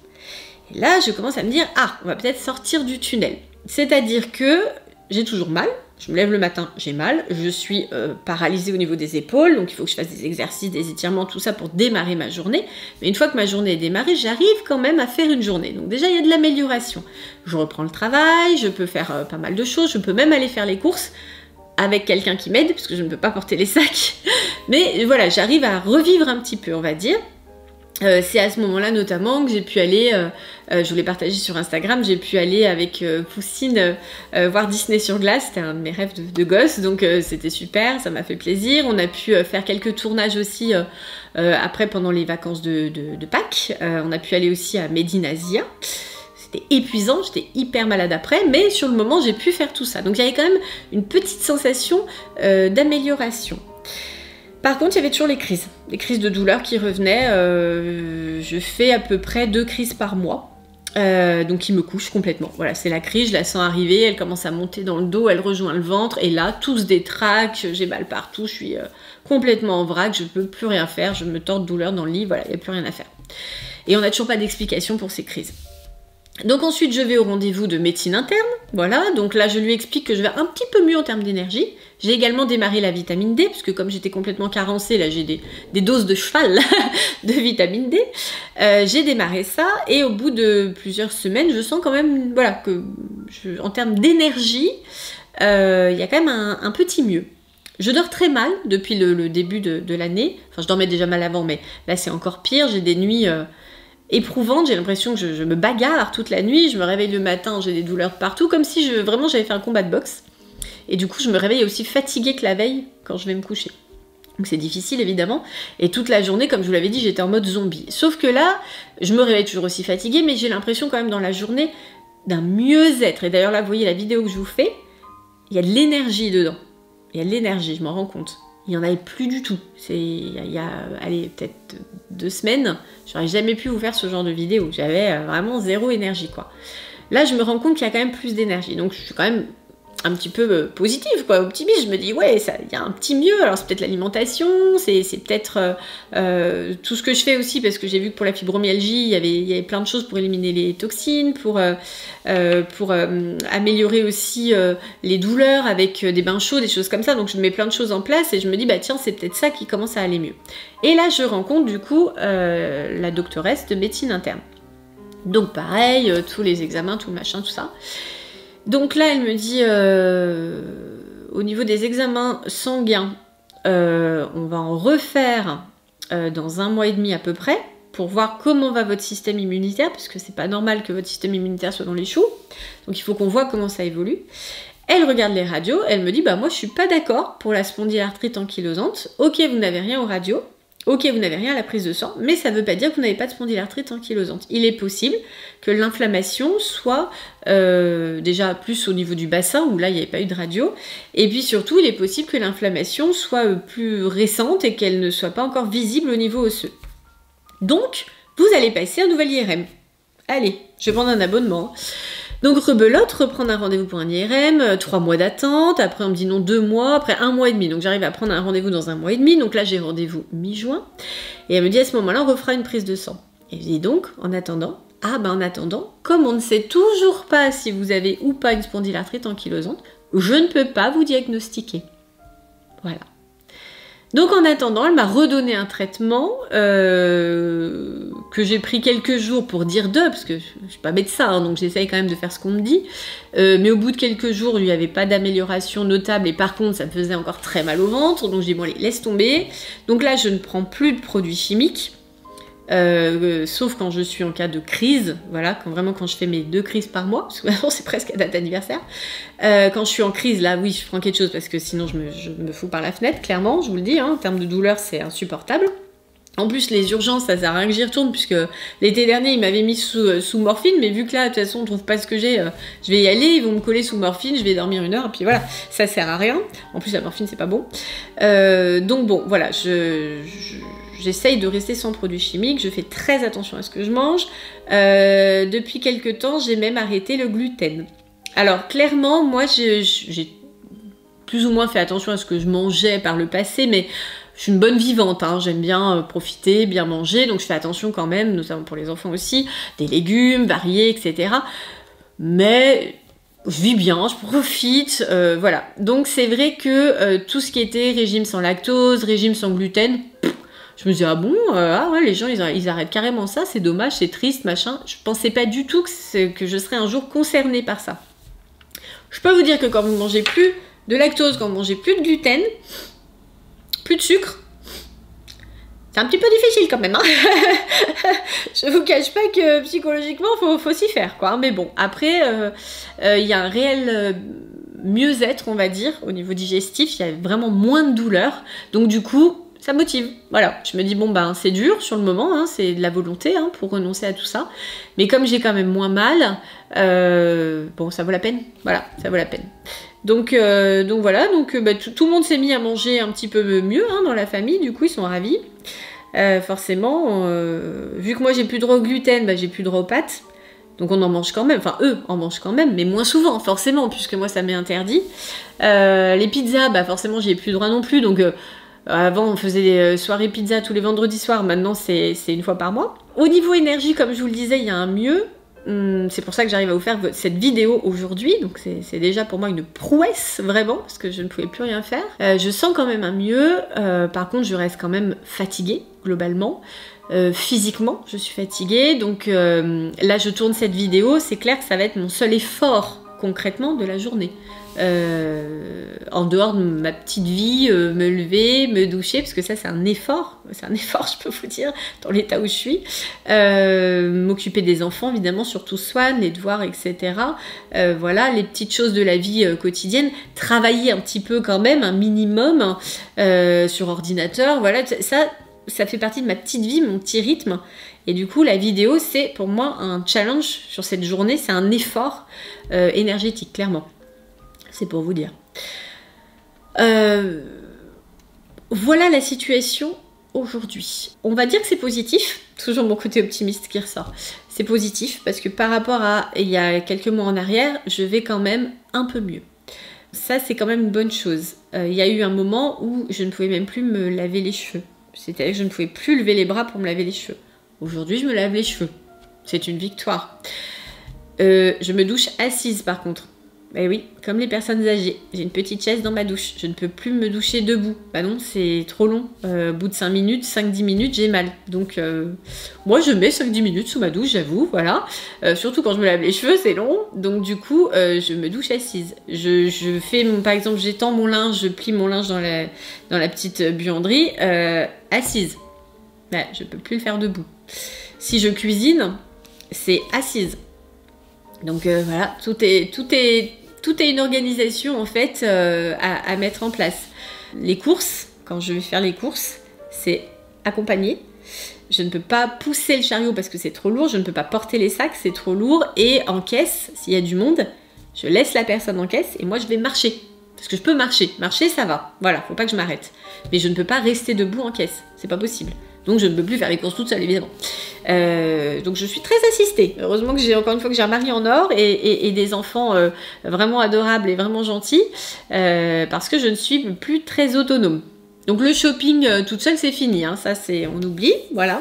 Et là je commence à me dire on va peut-être sortir du tunnel, c'est-à-dire que j'ai toujours mal. Je me lève le matin, j'ai mal, je suis paralysée au niveau des épaules, donc il faut que je fasse des exercices, des étirements, tout ça pour démarrer ma journée. Mais une fois que ma journée est démarrée, j'arrive quand même à faire une journée. Donc déjà, il y a de l'amélioration. Je reprends le travail, je peux faire pas mal de choses, je peux même aller faire les courses avec quelqu'un qui m'aide, parce que je ne peux pas porter les sacs. Mais voilà, j'arrive à revivre un petit peu, on va dire. C'est à ce moment-là notamment que j'ai pu aller, je vous l'ai partagé sur Instagram, j'ai pu aller avec Poussine voir Disney sur glace, c'était un de mes rêves de gosse, donc c'était super, ça m'a fait plaisir. On a pu faire quelques tournages aussi après pendant les vacances de Pâques, on a pu aller aussi à Médine Asia. C'était épuisant, j'étais hyper malade après, mais sur le moment j'ai pu faire tout ça. Donc il y avait quand même une petite sensation d'amélioration. Par contre, il y avait toujours les crises de douleur qui revenaient. Je fais à peu près 2 crises par mois. Donc il me couche complètement. Voilà, c'est la crise, je la sens arriver, elle commence à monter dans le dos, elle rejoint le ventre, et là, tout se détraque, j'ai mal partout, je suis complètement en vrac, je ne peux plus rien faire, je me tords de douleur dans le lit, voilà, il n'y a plus rien à faire. Et on n'a toujours pas d'explication pour ces crises. Donc ensuite, je vais au rendez-vous de médecine interne, voilà, donc là, je lui explique que je vais un petit peu mieux en termes d'énergie. J'ai également démarré la vitamine D, puisque comme j'étais complètement carencée, là, j'ai des doses de cheval de vitamine D. J'ai démarré ça, et au bout de plusieurs semaines, je sens quand même, voilà, que en termes d'énergie, il y a quand même un petit mieux. Je dors très mal depuis le début de l'année, enfin, je dormais déjà mal avant, mais là, c'est encore pire, j'ai des nuits... éprouvante, j'ai l'impression que je me bagarre toute la nuit, je me réveille le matin, j'ai des douleurs de partout, comme si vraiment j'avais fait un combat de boxe. Et du coup, je me réveille aussi fatiguée que la veille quand je vais me coucher. Donc c'est difficile évidemment. Et toute la journée, comme je vous l'avais dit, j'étais en mode zombie. Sauf que là, je me réveille toujours aussi fatiguée, mais j'ai l'impression quand même dans la journée d'un mieux-être. Et d'ailleurs là, vous voyez la vidéo que je vous fais, il y a de l'énergie dedans. Il y a de l'énergie, je m'en rends compte. Il n'y en avait plus du tout. Il y a allez, peut-être 2 semaines, j'aurais jamais pu vous faire ce genre de vidéo. J'avais vraiment zéro énergie, quoi. Là, je me rends compte qu'il y a quand même plus d'énergie. Donc, je suis quand même un petit peu positive, quoi, optimiste. Je me dis, ouais, il y a un petit mieux. Alors, c'est peut-être l'alimentation, c'est peut-être tout ce que je fais aussi, parce que j'ai vu que pour la fibromyalgie, il y avait plein de choses pour éliminer les toxines, pour améliorer aussi les douleurs avec des bains chauds, des choses comme ça. Donc, je mets plein de choses en place et je me dis, bah tiens, c'est peut-être ça qui commence à aller mieux. Et là, je rencontre du coup la doctoresse de médecine interne. Donc, pareil, tous les examens, tout le machin, tout ça. Donc là, elle me dit, au niveau des examens sanguins, on va en refaire dans 1 mois et demi à peu près, pour voir comment va votre système immunitaire, parce que c'est pas normal que votre système immunitaire soit dans les choux. Donc il faut qu'on voit comment ça évolue. Elle regarde les radios, elle me dit, bah moi je suis pas d'accord pour la spondylarthrite ankylosante. Ok, vous n'avez rien aux radios. Ok, vous n'avez rien à la prise de sang, mais ça ne veut pas dire que vous n'avez pas de spondylarthrite ankylosante. Il est possible que l'inflammation soit déjà plus au niveau du bassin, où là, il n'y avait pas eu de radio. Et puis surtout, il est possible que l'inflammation soit plus récente et qu'elle ne soit pas encore visible au niveau osseux. Donc, vous allez passer un nouvel IRM. Allez, je vais prendre un abonnement. Donc rebelote, reprendre un rendez-vous pour un IRM, 3 mois d'attente, après on me dit non 2 mois, après 1 mois et demi, donc j'arrive à prendre un rendez-vous dans 1 mois et demi, donc là j'ai rendez-vous mi-juin, et elle me dit à ce moment-là on refera une prise de sang. Et je dis donc, en attendant, en attendant, comme on ne sait toujours pas si vous avez ou pas une spondylarthrite ankylosante, je ne peux pas vous diagnostiquer. Voilà. Donc en attendant, elle m'a redonné un traitement que j'ai pris quelques jours pour dire parce que je suis pas médecin, hein, donc j'essaye quand même de faire ce qu'on me dit. Mais au bout de quelques jours, il n'y avait pas d'amélioration notable et par contre, ça me faisait encore très mal au ventre. Donc j'ai dit bon allez, laisse tomber. Donc là, je ne prends plus de produits chimiques. Sauf quand je suis en cas de crise, voilà, quand je fais mes 2 crises par mois, parce que maintenant c'est presque à date anniversaire. Quand je suis en crise, là oui, je prends quelque chose parce que sinon je me fous par la fenêtre, clairement, je vous le dis, hein, en termes de douleur, c'est insupportable. En plus, les urgences, ça sert à rien que j'y retourne, puisque l'été dernier, ils m'avaient mis sous morphine, mais vu que là, de toute façon, on trouve pas ce que j'ai, je vais y aller, ils vont me coller sous morphine, je vais dormir 1 heure, et puis voilà, ça sert à rien. En plus, la morphine, c'est pas bon. Donc bon, voilà, j'essaye de rester sans produits chimiques, je fais très attention à ce que je mange. Depuis quelques temps, j'ai même arrêté le gluten. Alors clairement, moi j'ai plus ou moins fait attention à ce que je mangeais par le passé, mais je suis une bonne vivante, hein. J'aime bien profiter, bien manger, donc je fais attention quand même, notamment pour les enfants aussi, des légumes variés, etc. Mais je vis bien, je profite, voilà. Donc c'est vrai que tout ce qui était régime sans lactose, régime sans gluten, je me dis, ah bon, ouais, les gens, ils arrêtent carrément ça, c'est dommage, c'est triste, machin. Je pensais pas du tout que je serais un jour concernée par ça. Je peux vous dire que quand vous ne mangez plus de lactose, quand vous ne mangez plus de gluten, plus de sucre, c'est un petit peu difficile quand même, hein. Je vous cache pas que psychologiquement, faut s'y faire, quoi. Mais bon, après, il y a un réel mieux-être, on va dire, au niveau digestif, il y a vraiment moins de douleur. Donc du coup, ça motive. Voilà, je me dis, bon, ben, c'est dur sur le moment, hein, c'est de la volonté hein, pour renoncer à tout ça. Mais comme j'ai quand même moins mal, bon, ça vaut la peine. Voilà, ça vaut la peine. Donc voilà, bah, tout le monde s'est mis à manger un petit peu mieux hein, dans la famille, du coup, ils sont ravis. Forcément, vu que moi j'ai plus droit au gluten, bah, j'ai plus droit aux pâtes. Donc on en mange quand même, enfin eux en mangent quand même, mais moins souvent forcément, puisque moi ça m'est interdit. Les pizzas, bah forcément j'y ai plus droit non plus, donc avant on faisait des soirées pizza tous les vendredis soirs, maintenant c'est une fois par mois. Au niveau énergie, comme je vous le disais, il y a un mieux. C'est pour ça que j'arrive à vous faire cette vidéo aujourd'hui, donc c'est déjà pour moi une prouesse vraiment, parce que je ne pouvais plus rien faire. Je sens quand même un mieux, par contre je reste quand même fatiguée globalement. Physiquement, je suis fatiguée, donc là je tourne cette vidéo, c'est clair que ça va être mon seul effort concrètement de la journée. En dehors de ma petite vie, me lever, me doucher, parce que ça c'est un effort, je peux vous dire, dans l'état où je suis. M'occuper des enfants, évidemment, surtout Swan, les devoirs, etc. Voilà, les petites choses de la vie quotidienne. Travailler un petit peu quand même, un minimum, sur ordinateur, voilà, ça fait partie de ma petite vie, mon petit rythme. Et du coup, la vidéo, c'est pour moi un challenge sur cette journée, c'est un effort énergétique, clairement. C'est pour vous dire. Voilà la situation aujourd'hui. On va dire que c'est positif, toujours mon côté optimiste qui ressort. C'est positif parce que par rapport à il y a quelques mois en arrière, je vais quand même un peu mieux. Ça, c'est quand même une bonne chose. Il y a eu un moment où je ne pouvais même plus me laver les cheveux. C'est-à-dire que je ne pouvais plus lever les bras pour me laver les cheveux. Aujourd'hui, je me lave les cheveux. C'est une victoire. Je me douche assise par contre. Eh oui, comme les personnes âgées. J'ai une petite chaise dans ma douche. Je ne peux plus me doucher debout. Bah non, c'est trop long. Au bout de 5 minutes, 5-10 minutes, j'ai mal. Donc, moi, je mets 5-10 minutes sous ma douche, j'avoue, voilà. Surtout quand je me lave les cheveux, c'est long. Donc, du coup, je me douche assise. Je fais, par exemple, j'étends mon linge, je plie mon linge dans la petite buanderie, assise. Bah, je peux plus le faire debout. Si je cuisine, c'est assise. Donc voilà, tout est une organisation en fait à mettre en place. Les courses, quand je vais faire les courses, c'est accompagné. Je ne peux pas pousser le chariot parce que c'est trop lourd, je ne peux pas porter les sacs, c'est trop lourd. Et en caisse, s'il y a du monde, je laisse la personne en caisse et moi je vais marcher. Parce que je peux marcher. Marcher, ça va. Voilà, faut pas que je m'arrête. Mais je ne peux pas rester debout en caisse. C'est pas possible. Donc je ne peux plus faire les courses toute seule, évidemment. Donc je suis très assistée. Heureusement que j'ai encore une fois que j'ai un mari en or et des enfants vraiment adorables et vraiment gentils. Parce que je ne suis plus très autonome. Donc le shopping toute seule, c'est fini. Hein. Ça, on oublie. Voilà,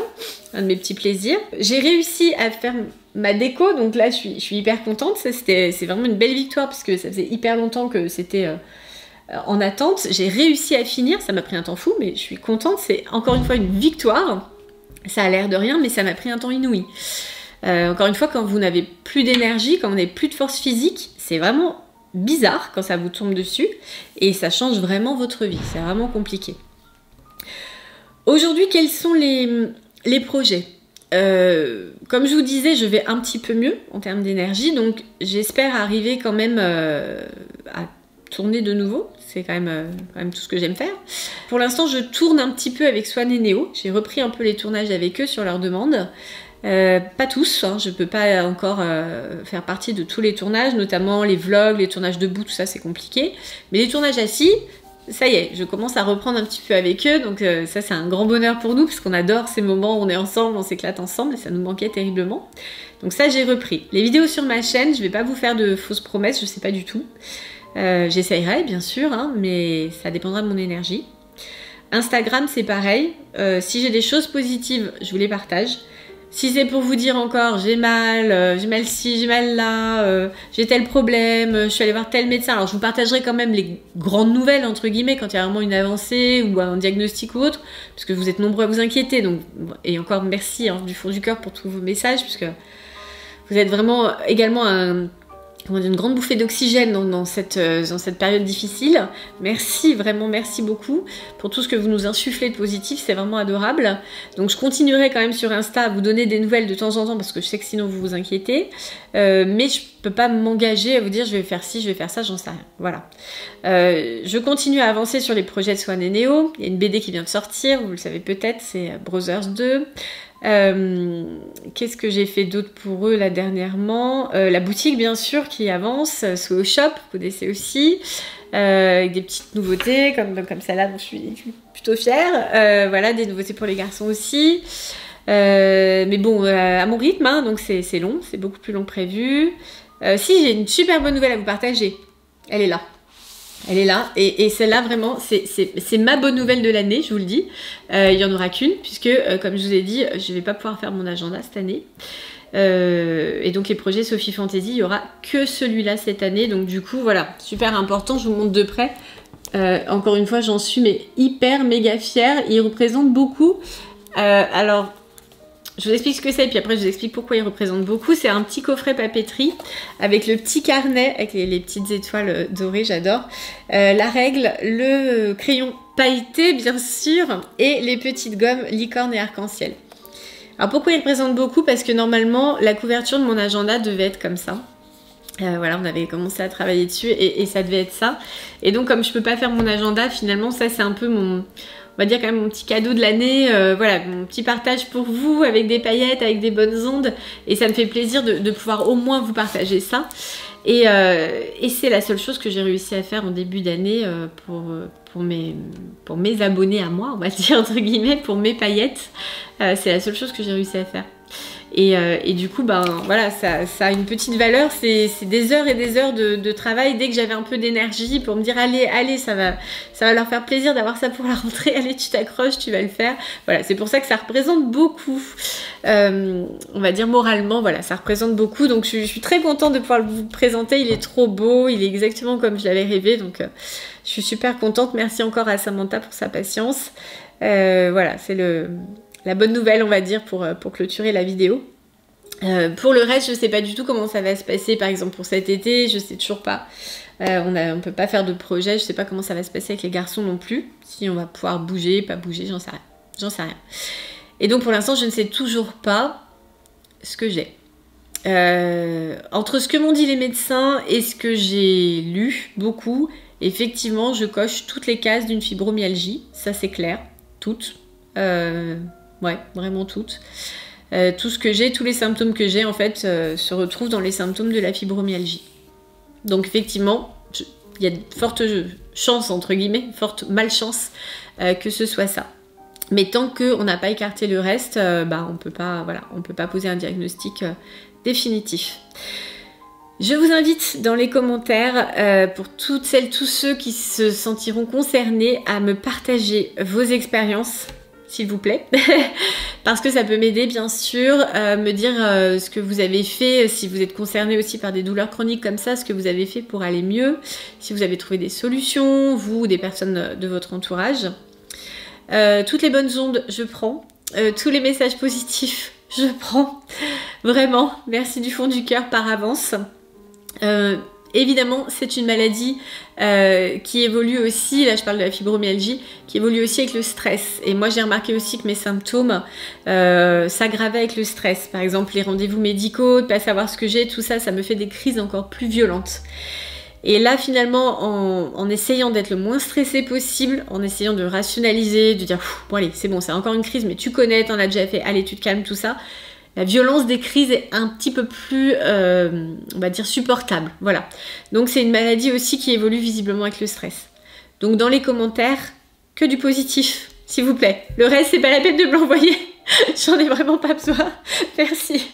un de mes petits plaisirs. J'ai réussi à faire ma déco. Donc là, je suis hyper contente. C'est vraiment une belle victoire parce que ça faisait hyper longtemps que c'était... en attente, j'ai réussi à finir, ça m'a pris un temps fou, mais je suis contente, c'est encore une fois une victoire. Ça a l'air de rien, mais ça m'a pris un temps inouï. Encore une fois, quand vous n'avez plus d'énergie, quand vous n'avez plus de force physique, c'est vraiment bizarre quand ça vous tombe dessus, et ça change vraiment votre vie, c'est vraiment compliqué. Aujourd'hui, quels sont les projets ? Comme je vous disais, je vais un petit peu mieux en termes d'énergie, donc j'espère arriver quand même à tourner de nouveau, c'est quand même tout ce que j'aime faire. Pour l'instant, je tourne un petit peu avec Swan et Néo, j'ai repris un peu les tournages avec eux sur leur demande. Pas tous, hein, je peux pas encore faire partie de tous les tournages, notamment les vlogs, les tournages debout, tout ça c'est compliqué. Mais les tournages assis, ça y est, je commence à reprendre un petit peu avec eux, donc ça c'est un grand bonheur pour nous, parce qu'on adore ces moments où on est ensemble, on s'éclate ensemble, et ça nous manquait terriblement. Donc ça j'ai repris. Les vidéos sur ma chaîne, je vais pas vous faire de fausses promesses, je sais pas du tout. J'essayerai bien sûr, hein, mais ça dépendra de mon énergie. Instagram c'est pareil, si j'ai des choses positives, je vous les partage. Si c'est pour vous dire encore j'ai mal ci, j'ai mal là, j'ai tel problème, je suis allée voir tel médecin, alors je vous partagerai quand même les grandes nouvelles entre guillemets quand il y a vraiment une avancée ou un diagnostic ou autre, parce que vous êtes nombreux à vous inquiéter, donc, et encore merci hein, du fond du cœur pour tous vos messages, puisque vous êtes vraiment également une grande bouffée d'oxygène dans cette période difficile. Merci, vraiment merci beaucoup pour tout ce que vous nous insufflez de positif, c'est vraiment adorable. Donc je continuerai quand même sur Insta à vous donner des nouvelles de temps en temps parce que je sais que sinon vous vous inquiétez. Mais je peux pas m'engager à vous dire je vais faire ci, je vais faire ça, j'en sais rien. Voilà. Je continue à avancer sur les projets de Swan et Néo. Il y a une BD qui vient de sortir, vous le savez peut-être, c'est Brothers 2. Qu'est-ce que j'ai fait d'autre pour eux là dernièrement, la boutique bien sûr qui avance, Soho Shop, vous connaissez aussi, avec des petites nouveautés comme celle-là dont je suis plutôt fière, voilà, des nouveautés pour les garçons aussi. Mais bon, à mon rythme, hein, donc c'est long, c'est beaucoup plus long que prévu. Si, j'ai une super bonne nouvelle à vous partager. Elle est là. Elle est là, et celle-là vraiment, c'est ma bonne nouvelle de l'année, je vous le dis. Il n'y en aura qu'une, puisque comme je vous ai dit, je ne vais pas pouvoir faire mon agenda cette année. Et donc les projets Sophie Fantasy, il n'y aura que celui-là cette année. Donc du coup, voilà, super important, je vous montre de près. Encore une fois, j'en suis mais hyper méga fière. Il représente beaucoup. Alors, je vous explique ce que c'est, et puis après je vous explique pourquoi il représente beaucoup. C'est un petit coffret papeterie avec le petit carnet, avec les petites étoiles dorées, j'adore. La règle, le crayon pailleté, bien sûr, et les petites gommes licorne et arc-en-ciel. Alors pourquoi il représente beaucoup? Parce que normalement, la couverture de mon agenda devait être comme ça. Voilà, on avait commencé à travailler dessus et ça devait être ça. Et donc comme je peux pas faire mon agenda, finalement ça c'est un peu mon... On va dire quand même mon petit cadeau de l'année, voilà, mon petit partage pour vous avec des paillettes, avec des bonnes ondes. Et ça me fait plaisir de pouvoir au moins vous partager ça. Et c'est la seule chose que j'ai réussi à faire en début d'année pour mes abonnés à moi, on va dire entre guillemets, pour mes paillettes. C'est la seule chose que j'ai réussi à faire. Et du coup, ben voilà, ça a une petite valeur. C'est des heures et des heures de travail. Dès que j'avais un peu d'énergie pour me dire allez, ça va leur faire plaisir d'avoir ça pour la rentrée. Allez, tu t'accroches, tu vas le faire. Voilà, c'est pour ça que ça représente beaucoup. On va dire moralement, voilà, ça représente beaucoup. Donc je suis très contente de pouvoir vous présenter. Il est trop beau, il est exactement comme je l'avais rêvé. Donc je suis super contente. Merci encore à Samantha pour sa patience. Voilà, c'est la bonne nouvelle, on va dire, pour clôturer la vidéo. Pour le reste, je sais pas du tout comment ça va se passer, par exemple pour cet été, je sais toujours pas. On peut pas faire de projet, je sais pas comment ça va se passer avec les garçons non plus. Si on va pouvoir bouger, pas bouger, j'en sais rien. J'en sais rien. Et donc pour l'instant, je ne sais toujours pas ce que j'ai. Entre ce que m'ont dit les médecins et ce que j'ai lu beaucoup, effectivement, je coche toutes les cases d'une fibromyalgie, ça c'est clair, toutes. Ouais, vraiment toutes. Tout ce que j'ai, tous les symptômes que j'ai en fait se retrouvent dans les symptômes de la fibromyalgie. Donc effectivement, il y a de fortes chances, entre guillemets, forte malchance que ce soit ça. Mais tant qu'on n'a pas écarté le reste, on peut pas poser un diagnostic définitif. Je vous invite dans les commentaires, pour toutes celles, tous ceux qui se sentiront concernés, à me partager vos expériences, s'il vous plaît, parce que ça peut m'aider bien sûr, me dire ce que vous avez fait, si vous êtes concerné aussi par des douleurs chroniques comme ça, ce que vous avez fait pour aller mieux, si vous avez trouvé des solutions, vous ou des personnes de votre entourage. Toutes les bonnes ondes, je prends. Tous les messages positifs, je prends. Vraiment, merci du fond du cœur par avance. Évidemment, c'est une maladie qui évolue aussi, là je parle de la fibromyalgie, qui évolue aussi avec le stress. Et moi j'ai remarqué aussi que mes symptômes s'aggravaient avec le stress. Par exemple, les rendez-vous médicaux, de pas savoir ce que j'ai, tout ça, ça me fait des crises encore plus violentes. Et là finalement, en essayant d'être le moins stressé possible, en essayant de rationaliser, de dire bon allez, c'est bon, c'est encore une crise, mais tu connais, t'en as déjà fait, allez tu te calmes, tout ça. La violence des crises est un petit peu plus, on va dire, supportable. Voilà. Donc c'est une maladie aussi qui évolue visiblement avec le stress. Donc dans les commentaires, que du positif, s'il vous plaît. Le reste, c'est pas la peine de me l'envoyer. J'en ai vraiment pas besoin. Merci.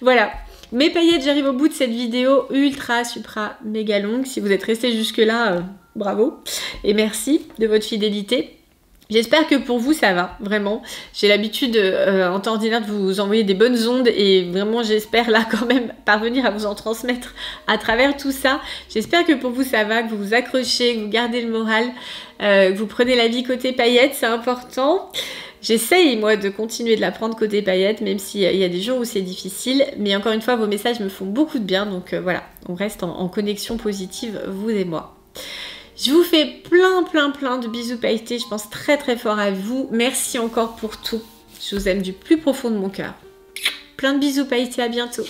Voilà. Mes paillettes, j'arrive au bout de cette vidéo ultra, supra, méga longue. Si vous êtes resté jusque-là, bravo. Et merci de votre fidélité. J'espère que pour vous ça va, vraiment. J'ai l'habitude en temps ordinaire de vous envoyer des bonnes ondes et vraiment j'espère là quand même parvenir à vous en transmettre à travers tout ça. J'espère que pour vous ça va, que vous vous accrochez, que vous gardez le moral, que vous prenez la vie côté paillettes, c'est important. J'essaye moi de continuer de la prendre côté paillettes, même s'il y a des jours où c'est difficile. Mais encore une fois, vos messages me font beaucoup de bien, donc voilà, on reste en connexion positive, vous et moi. Je vous fais plein de bisous pailletés, je pense très fort à vous. Merci encore pour tout. Je vous aime du plus profond de mon cœur. Plein de bisous pailletés, à bientôt.